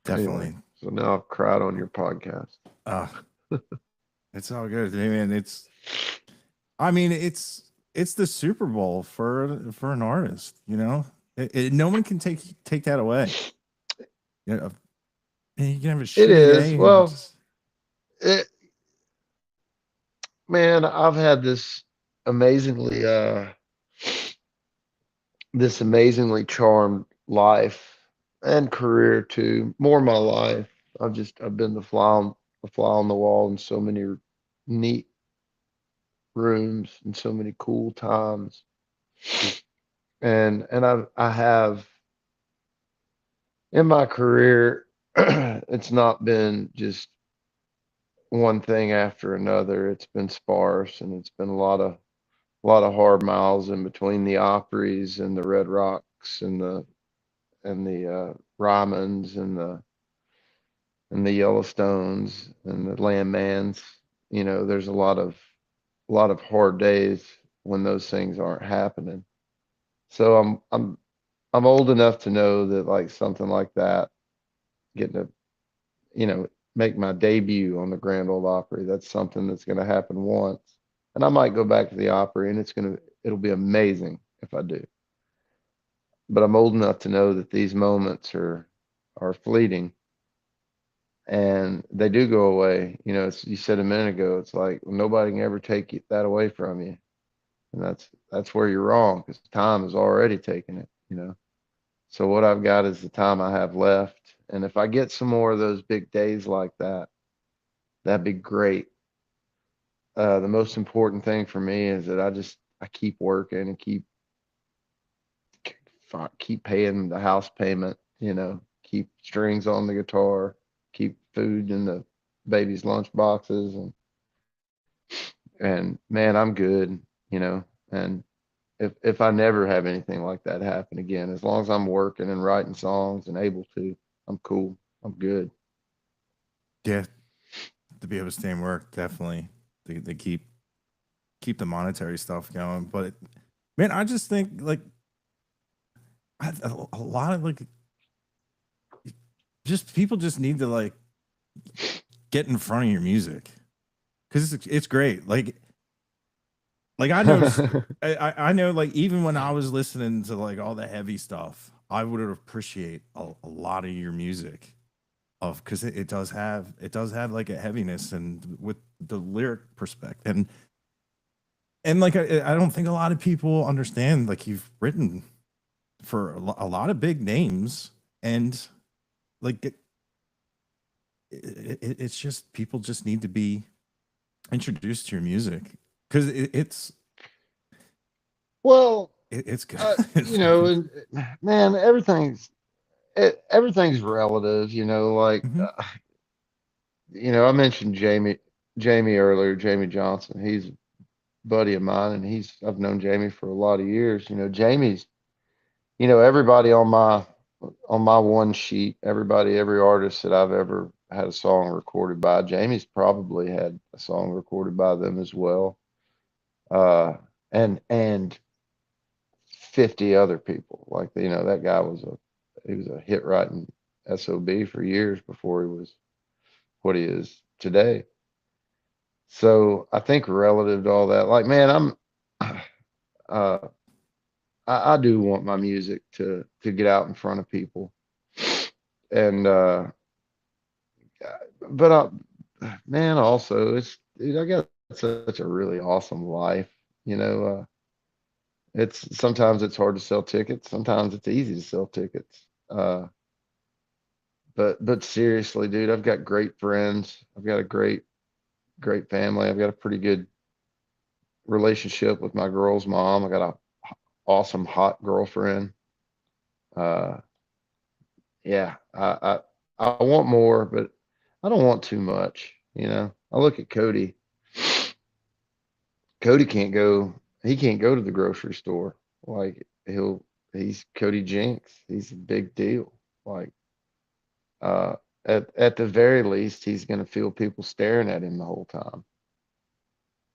Anyway, Definitely. so now I've cried on your podcast. Uh, it's all good. I mean, I mean, it's the Super Bowl for an artist. No one can take that away. You can have a It shitty is. day and Well, just it, man, I've had amazingly uh this amazingly charmed life and career too. More my life. I've been the fly on the wall in so many neat rooms and so many cool times. And I have in my career it's not been just one thing after another. It's been sparse and it's been a lot of a lot of hard miles in between the Opries and the Red Rocks and the Ryman's and the Yellowstones and the Landmans. You know, there's a lot of hard days when those things aren't happening. So I'm old enough to know that like something like that, getting to, you know, make my debut on the Grand Ole Opry, that's something that's going to happen once. And I might go back to the Opry and it'll be amazing if I do. But I'm old enough to know that these moments are fleeting and they do go away. You know, you said a minute ago, it's like nobody can ever take that away from you. And that's where you're wrong because time has already taken it, you know. So what I've got is the time I have left. And if I get some more of those big days like that, that'd be great. The most important thing for me is that I keep working and keep paying the house payment, you know, keep strings on the guitar, keep food in the baby's lunch boxes and man, I'm good, you know. And if I never have anything like that happen again, as long as I'm working and writing songs and able to, I'm cool. I'm good. Yeah, to be able to stay in work, definitely. They keep the monetary stuff going, but man, I just think like a lot of like just people just need to like get in front of your music because it's great. Like I noticed, I know like even when I was listening to like all the heavy stuff, I would appreciate a lot of your music of because it does have like a heaviness and with the lyric perspective and like I don't think a lot of people understand like you've written for a lot of big names and like it's just people just need to be introduced to your music because Well, it's good. you know, and man, everything's relative, you know, like Mhm. you know, I mentioned Jamie earlier, Jamie Johnson. He's a buddy of mine and I've known Jamie for a lot of years. You know, Jamie's, you know, everybody on my one sheet, every artist that I've ever had a song recorded by, Jamie's probably had a song recorded by them as well. Uh and 50 other people. Like, you know, that guy he was a hit writing SOB for years before he was what he is today. So I think relative to all that, like, man, uh, I do want my music to get out in front of people, and but man, also dude, I got such a really awesome life, you know. It's sometimes it's hard to sell tickets, sometimes it's easy to sell tickets. But seriously, dude, I've got great friends. I've got a great family. I've got a pretty good relationship with my girl's mom. I got a awesome hot girlfriend. Uh, yeah, I want more, but I don't want too much. You know, I look at Cody. Cody can't go. He can't go to the grocery store. Like he's Cody Jinks. He's a big deal. Like uh, at the very least, he's gonna feel people staring at him the whole time,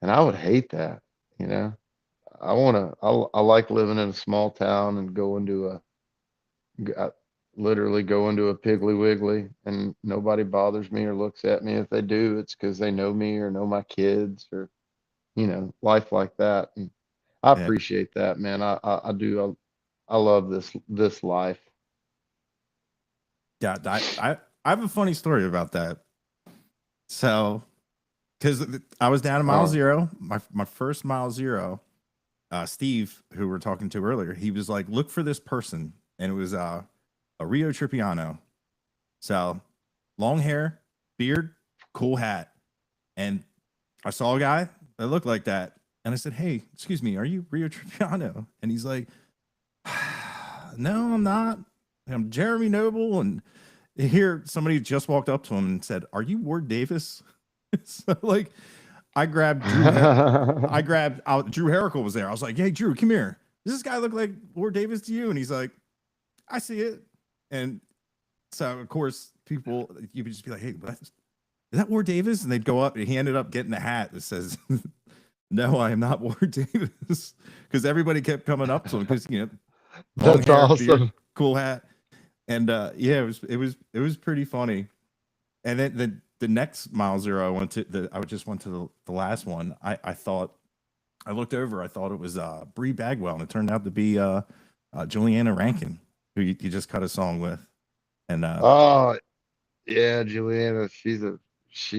and I would hate that. You know, I like living in a small town and going to I literally go into a Piggly Wiggly and nobody bothers me or looks at me. If they do, it's because they know me or know my kids or, you know, life like that. And I Yeah, appreciate that, man. I do. I love this life. yeah. I have a funny story about that. So because I was down at mile Uh, zero, my first mile zero. Steve, who we're talking to earlier, he was like, "Look for this person," and it was a Rio Tripiano. So long hair, beard, cool hat, and I saw a guy that looked like that, and I said, "Hey, excuse me, are you Rio Tripiano?" And he's like, "No, I'm not. I'm Jeremy Noble." And here, somebody just walked up to him and said, "Are you Ward Davis?" So like, I grabbed Drew Herrickle was there. I was like, hey, Drew, come here. Does this guy look like Ward Davis to you? And he's like, I see it. And so, of course, people, you would just be like, hey, is that Ward Davis? And they'd go up, and he ended up getting a hat that says, no, I am not Ward Davis. Because everybody kept coming up to him because, you know, long That's hair, awesome. beard, cool hat. And yeah, it was pretty funny. And then the next Mile Zero I just went to the last one. I thought, I looked over, I thought it was Bree Bagwell, and it turned out to be Juliana Rankin, who you just cut a song with. And Oh, yeah, Juliana, she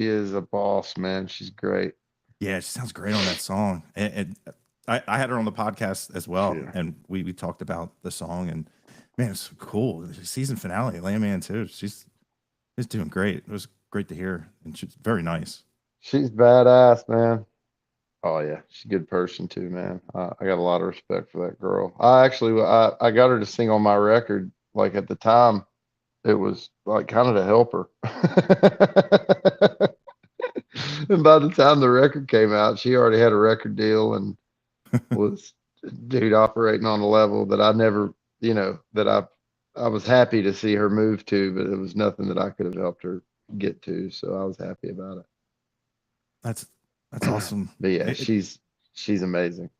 is a boss, man. She's great. yeah, she sounds great on that song. And I had her on the podcast as well, Yeah. and we talked about the song, and man, it's cool. The season finale, Landman too. She's doing great. It was great to hear, and she's very nice. She's badass, man. Oh yeah, she's a good person too, man. I got a lot of respect for that girl. I got her to sing on my record. Like at the time, it was like kind of to help her. And by the time the record came out, she already had a record deal and was dude operating on a level that I never, you know, that I was happy to see her move to, but it was nothing that I could have helped her get to. So I was happy about it. That's awesome. But yeah, It- she's amazing.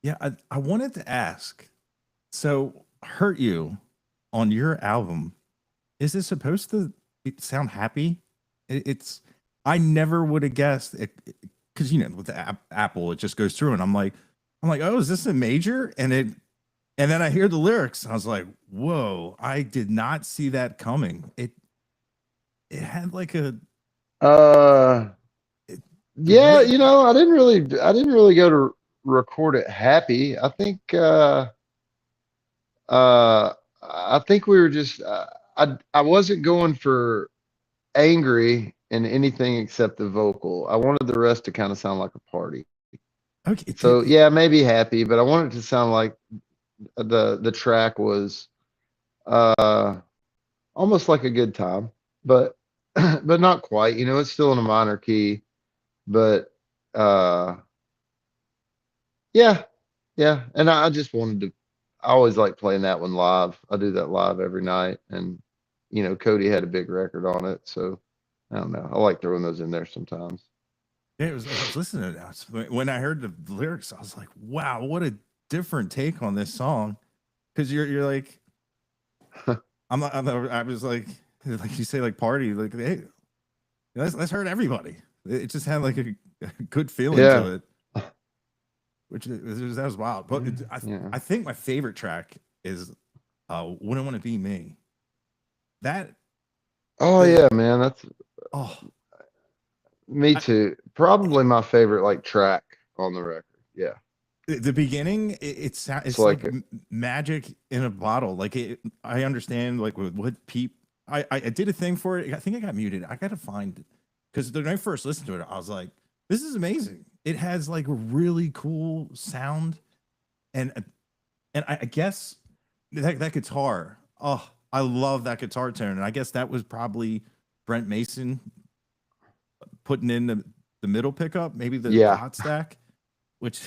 Yeah, I wanted to ask. So, "Hurt You" on your album, is it supposed to sound happy? It's I never would have guessed it because you know with the Apple it just goes through, and I'm like, oh, is this a major? And then I hear the lyrics, and I was like, whoa, I did not see that coming. It had like a it- Yeah, way- you know, I didn't really go to record it happy. I think we were just I wasn't going for angry in anything except the vocal. I wanted the rest to kind of sound like a party. okay. So yeah, maybe happy, but I wanted it to sound like the track was almost like a good time, but but not quite. You know, it's still in a minor key, but yeah, yeah. And I just wanted to. I always like playing that one live. I do that live every night, and you know, Cody had a big record on it, so I don't know. I like throwing those in there sometimes. Yeah, I was listening to that. When I heard the lyrics, I was like, wow, what a different take on this song. Because you're like, I was like you say, like party, like, hey, let's hurt everybody. It just had like a good feeling Yeah. to it, that was wild. But Yeah. I think my favorite track is "Wouldn't Want to Be Me." That Oh yeah, man. That's oh me I- too. Probably my favorite like track on the record. Yeah. the beginning, it's like like magic in a bottle. Like I understand like what I did a thing for it. I think I got muted. I got to find it because when I first listened to it, I was like, this is amazing. It has like a really cool sound, and I guess that guitar. Oh, I love that guitar tone, and I guess that was probably Brent Mason putting in the middle pickup, maybe the Yeah. hot stack, which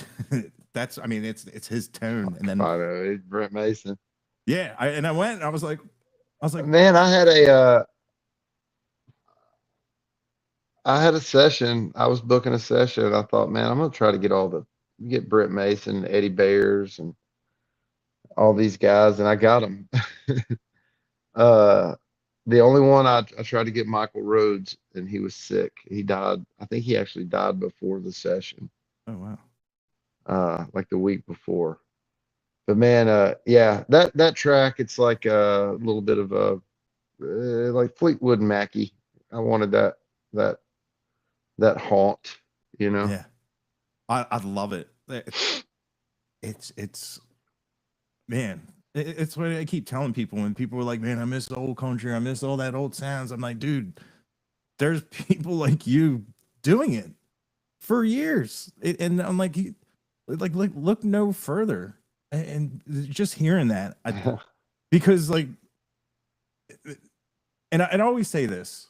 that's I mean it's his tone, and then I know, it's Brent Mason. yeah, I went and I was like Man, I had a session. I was booking a session. I thought, man, I'm gonna try to get Brent Mason, Eddie Bayers, and all these guys, and I got them. The only one I tried to get Michael Rhodes, and he was sick. He died. I think he actually died before the session, oh wow. like the week before. But man, yeah, that track, it's like a little bit of a like Fleetwood Mackie. I wanted that haunt, you know. Yeah, I love it. It's man. It's what I keep telling people when people are like, "Man, I miss the old country. I miss all that old sounds." I'm like, dude, there's people like you doing it for years, and I'm like, look no further, and just hearing that, because like, and I always say this,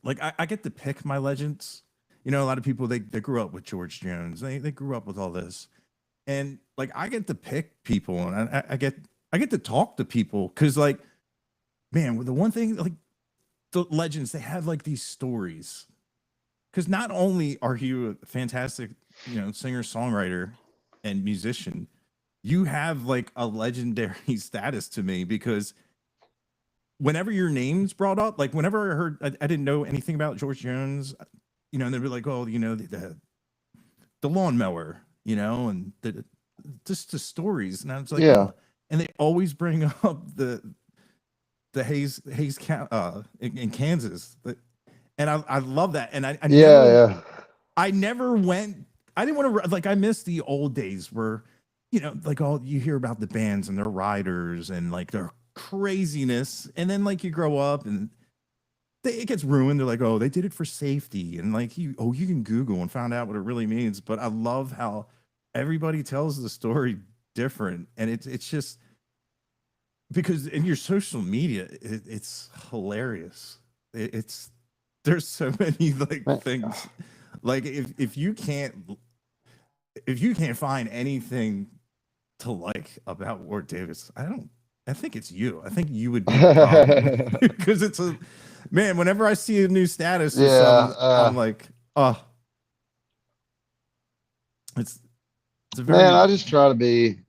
like I get to pick my legends, you know, a lot of people they grew up with George Jones. They grew up with all this, and like I get to pick people, and I get to talk to people because like man, the one thing like the legends they have like these stories because not only are you a fantastic you know singer songwriter and musician, you have like a legendary status to me because whenever your name's brought up, like whenever I heard, I didn't know anything about George Jones, you know, and they'd be like, oh, you know, the lawnmower, you know, and just the stories, and I was like, Yeah. oh, and they always bring up the Hayes in Kansas, and I love that, and Yeah. Yeah. I never went. I didn't want to like. I miss the old days where, you know, like all you hear about the bands and their riders and like their craziness, and then like you grow up and it gets ruined. They're like, oh, they did it for safety, and like you can Google and find out what it really means. But I love how everybody tells the story different, and it's just because in your social media, it's hilarious. It's there's so many like Man, things like if you can't find anything to like about Ward Davis, I think it's you. I think you would be the problem because it's a man. Whenever I see a new status or yeah. something, I'm like, oh, it's it's a Man, very I just try to be,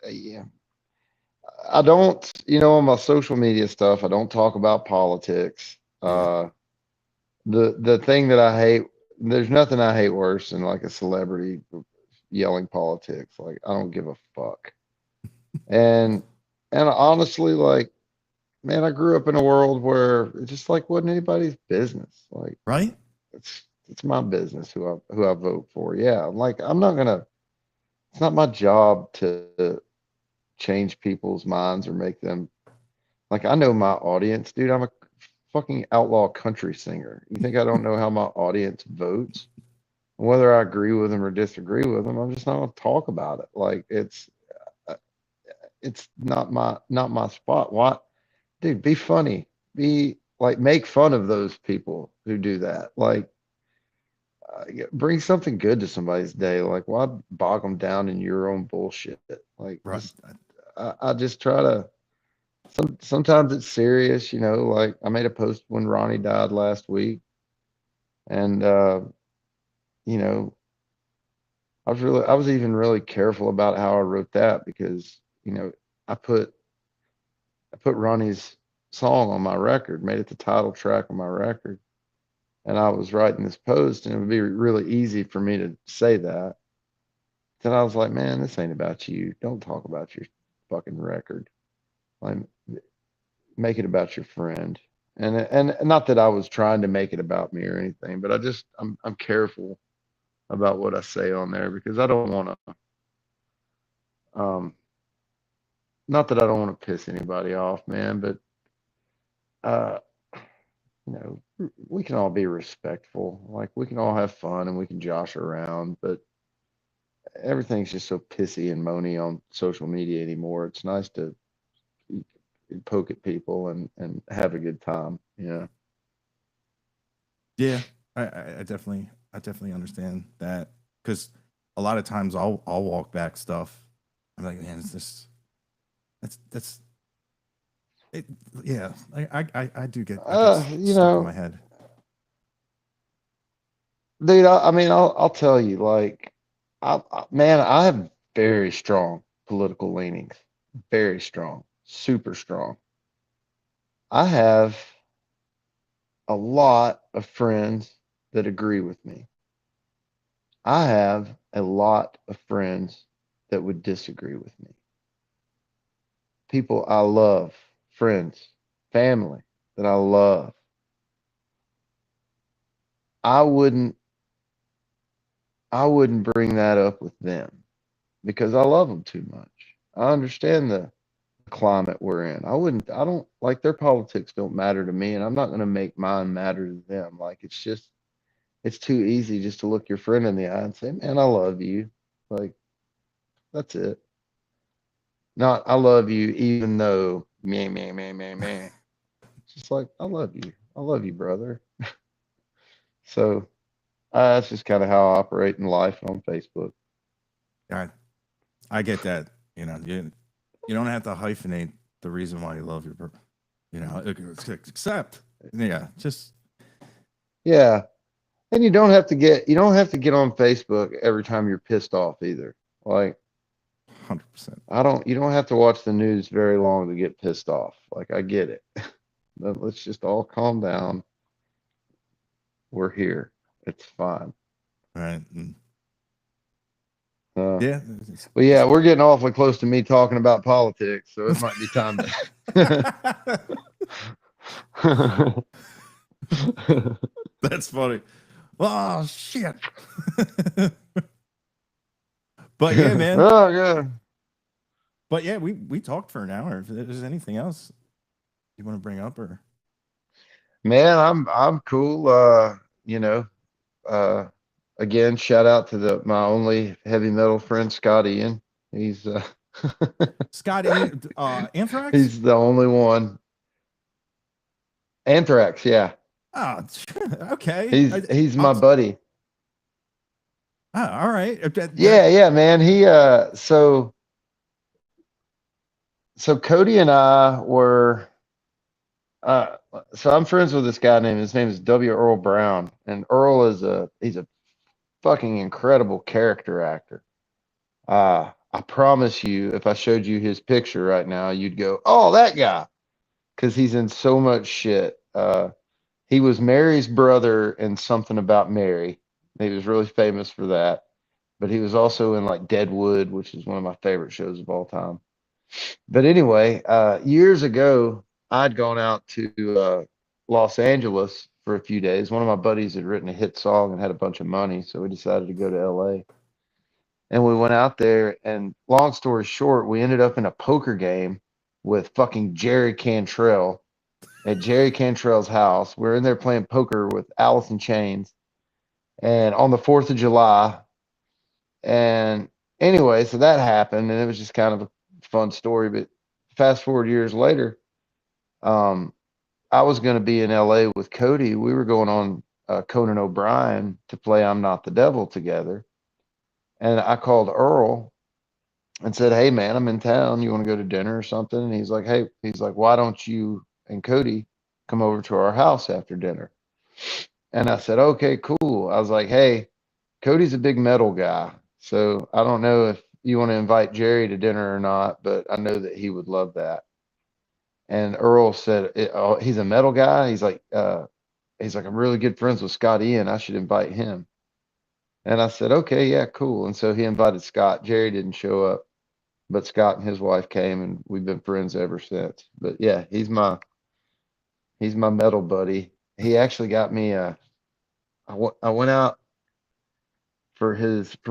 yeah. I don't, on my social media stuff, I don't talk about politics. yeah The thing that I hate, there's nothing I hate worse than like a celebrity yelling politics. Like I don't give a fuck. And and honestly, like, man, I grew up in a world where it just like wasn't anybody's business. Like right. it's my business who I vote for. Yeah. Like I'm not gonna, it's not my job to change people's minds or make them like I know my audience, dude. I'm a fucking outlaw country singer. You think I don't know how my audience votes? Whether I agree with them or disagree with them, I'm just not gonna talk about it. Like uh, it's not my spot. Why, dude? Be funny. Be like make fun of those people who do that. Like bring something good to somebody's day. Like why bog them down in your own bullshit? Like Right. just I just try to. Sometimes it's serious, like I made a post when Ronnie died last week, and you know, I was even really careful about how I wrote that because, I put I put Ronnie's song on my record, made it the title track on my record, and I was writing this post, and it would be really easy for me to say that. Then I was like, man, this ain't about you. Don't talk about your fucking record. Like, make it about your friend. And not that I was trying to make it about me or anything, but I'm careful about what I say on there because I don't want to not that I don't want to piss anybody off, man, but uh we can all be respectful. Like we can all have fun and we can josh around, but everything's just so pissy and moany on social media anymore. It's nice to poke at people and have a good time. Yeah. Yeah, I definitely understand that because a lot of times I'll walk back stuff. I'm like, man, it's just that's it. Yeah, I do get I get You stuck in my know, head. dude, I mean, I'll tell you, like, man, I have very strong political leanings, very strong, super strong. I have a lot of friends that agree with me. I have a lot of friends that would disagree with me. People I love, friends, family that I love. I wouldn't, I wouldn't bring that up with them because I love them too much. I understand the climate we're in. I don't like their politics don't matter to me, and I'm not going to make mine matter to them. Like it's too easy just to look your friend in the eye and say, "Man, I love you." Like that's it. Not I love you, even though me. It's just like I love you. I love you, brother. So That's just kind of how I operate in life on Facebook. I get that. You know, you don't have to hyphenate the reason why you love you know, except yeah, just Yeah. And you don't have to get on Facebook every time you're pissed off either. Like 100%. you don't have to watch the news very long to get pissed off. Like I get it. But let's just all calm down. We're here. It's fine. Right. Uh, Yeah. but yeah, we're getting awfully close to me talking about politics, so it might be time to. That's funny. Oh shit. But yeah, man. Oh yeah. But yeah, we talked for an hour. If there's anything else you want to bring up, or Man, I'm cool. You know, uh, again, shout out to my only heavy metal friend, Scott Ian. He's Scott, Anthrax. he's the only one. Anthrax, yeah. Oh, okay. He's my buddy. Oh, all right. Yeah, man. He so Cody and I were so I'm friends with this guy his name is W. Earl Brown, and Earl he's a fucking incredible character actor. I promise you, if I showed you his picture right now, you'd go, "Oh, that guy," because he's in so much shit. He was Mary's brother in Something About Mary. He was really famous for that. But he was also in like Deadwood, which is one of my favorite shows of all time. But anyway, years ago, I'd gone out to Los Angeles for a few days. One of my buddies had written a hit song and had a bunch of money, so we decided to go to LA. And we went out there, and long story short, we ended up in a poker game with fucking Jerry Cantrell at Jerry Cantrell's house. We're in there playing poker with Alice in Chains, and on the 4th of July. And anyway, so that happened, and it was just kind of a fun story. But fast forward years later, I was going to be in LA with Cody. We were going on Conan O'Brien to play I'm Not the Devil together. And I called Earl and said, "Hey, man, I'm in town. You want to go to dinner or something?" And he's like, "Why don't you and Cody come over to our house after dinner?" And I said, "Okay, cool." I was like, "Hey, Cody's a big metal guy. So I don't know if you want to invite Jerry to dinner or not, but I know that he would love that." And Earl said, "Oh, he's a metal guy." He's like, "I'm really good friends with Scott Ian. I should invite him." And I said, "Okay, yeah, cool." And so he invited Scott. Jerry didn't show up, but Scott and his wife came, and we've been friends ever since. But yeah, he's my metal buddy. He actually got me I went out for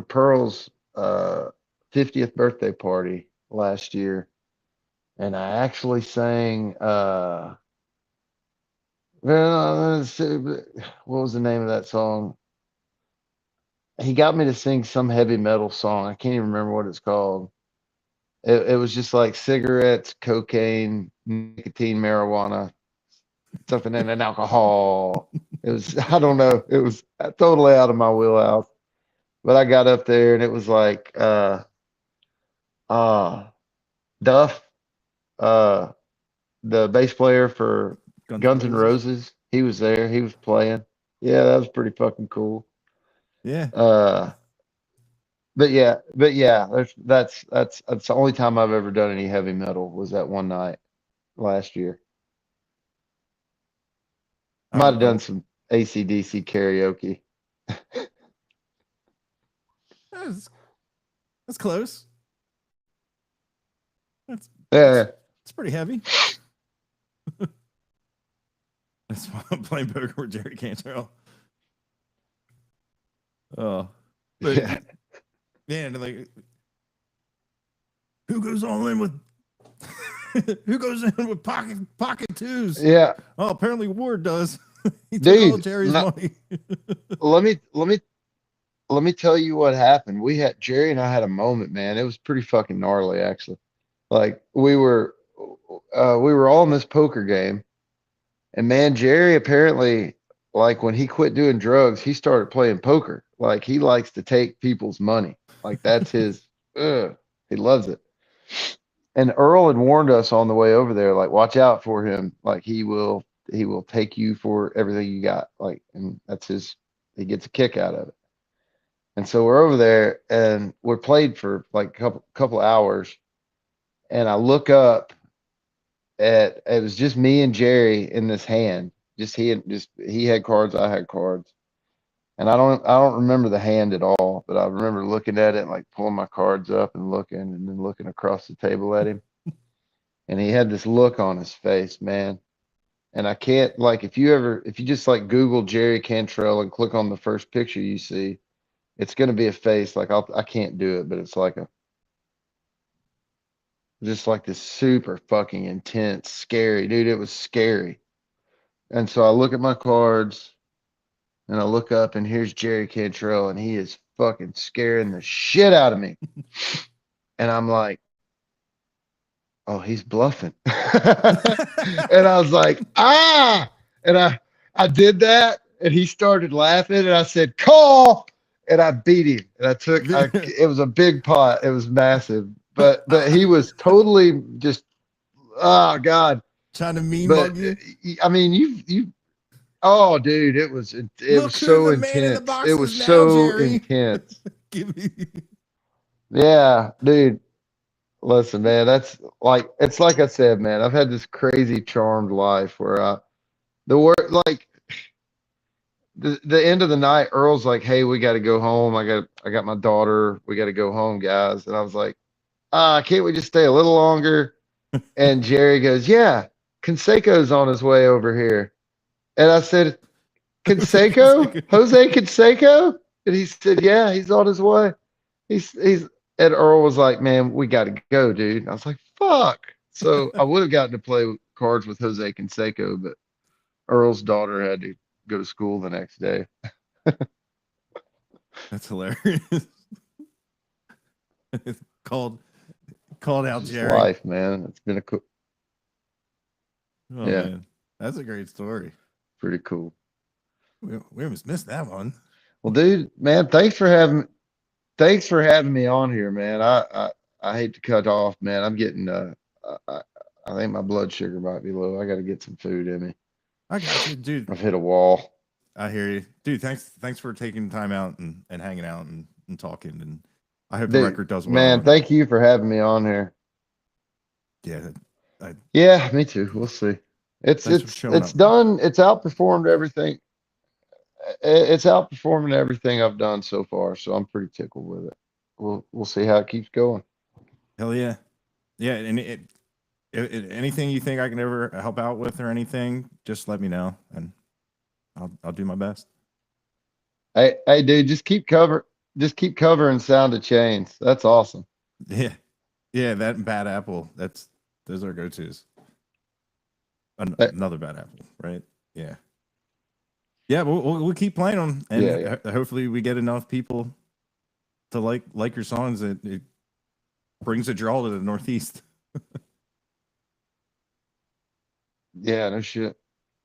Pearl's 50th birthday party last year, and I actually sang what was the name of that song? He got me to sing some heavy metal song. I can't even remember what it's called. It was just like cigarettes, cocaine, nicotine, marijuana, something in and alcohol. It was I don't know. It was totally out of my wheelhouse. But I got up there and it was like uh Duff, uh the bass player for Guns N' Roses. He was there. He was playing. Yeah, that was pretty fucking cool. Yeah. Uh but yeah, that's the only time I've ever done any heavy metal was that one night last year. Might have done some AC/DC karaoke. That's, that's close. That's Yeah. it's pretty heavy. That's why I'm playing poker with Jerry Cantrell. Oh, but Yeah. man, like who goes all in with who goes in with pocket twos? Yeah. Oh, apparently Ward does. He took Dude, all Jerry's money. let me tell you what happened. Jerry and I had a moment, man. It was pretty fucking gnarly, actually. Like we were all in this poker game, and man, Jerry apparently like when he quit doing drugs, he started playing poker. Like he likes to take people's money. Like that's his, he loves it. And Earl had warned us on the way over there, like, watch out for him. Like he will take you for everything you got. Like, and that's his, he gets a kick out of it. And so we're over there and we're played for like a couple hours. And I look up at, it was just me and Jerry in this hand. Just he had cards, I had cards. And I don't remember the hand at all, but I remember looking at it and like pulling my cards up and looking and then looking across the table at him. And he had this look on his face, man. And I can't, like, if you just like Google Jerry Cantrell and click on the first picture you see, it's gonna be a face like I can't do it, but it's like a just like this super fucking intense, scary dude. It was scary. And so I look at my cards and I look up and here's Jerry Cantrell and he is fucking scaring the shit out of me. And I'm like, oh, he's bluffing. And I was like, ah, and I did that and he started laughing and I said, call, and I beat him. And it was a big pot. It was massive, but he was totally just, oh God. Trying to mean But mug you. I mean, oh dude, it was Look who so the man in the intense. box It is was now, so Jerry. intense. Give me. Yeah, dude. Listen, man, that's like it's like I said, man. I've had this crazy charmed life where the work like the end of the night, Earl's like, "Hey, we got to go home. I got my daughter. We got to go home, guys." And I was like, can't we just stay a little longer?" And Jerry goes, "Yeah, Canseco's on his way over here." And I said, "Canseco? Jose Canseco?" And he said, "Yeah, he's on his way. He's." And Earl was like, "Man, we got to go, dude." And I was like, "Fuck." So I would have gotten to play cards with Jose Canseco, but Earl's daughter had to go to school the next day. That's hilarious. called out It's just Jerry. life, man. It's been a cool, Oh yeah, man, that's a great story. pretty cool. We almost missed that one. Well, dude, man, thanks for having me on here, man. I hate to cut off, man. I'm getting I, I think my blood sugar might be low. I got to get some food in me. I got you, dude. I've hit a wall. I hear you, dude. Thanks for taking time out and hanging out and talking. And I hope the Dude, record does well. man, thank you for having me on here. Yeah, Yeah, me too. We'll see. Thanks for showing It's up. done. It's outperformed everything. It's outperforming everything I've done so far, so I'm pretty tickled with it. We'll see how it keeps going. Hell yeah, yeah. And anything you think I can ever help out with or anything, just let me know, and I'll do my best. Hey, dude, just keep covering Sound of Chains. That's awesome. Yeah, yeah. That and Bad Apple. Those are go-tos. Another Bad Apple, right? Yeah. Yeah, we'll keep playing them, and Yeah. hopefully we get enough people to like your songs that it brings a draw to the Northeast. Yeah, no shit.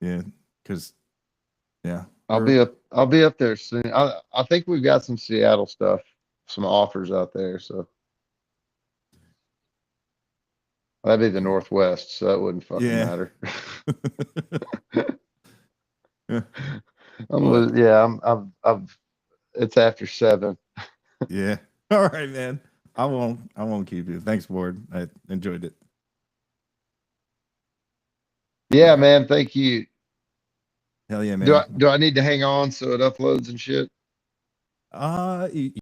Yeah, because yeah, I'll be up there soon. I think we've got some Seattle stuff, some offers out there, so that'd be the Northwest, so that wouldn't fucking Yeah. matter. Yeah. I've it's after 7. Yeah. All right, man. I won't keep you. Thanks, Ward. I enjoyed it. Yeah, man, thank you. Hell yeah, man. Do I need to hang on so it uploads and shit? Uh,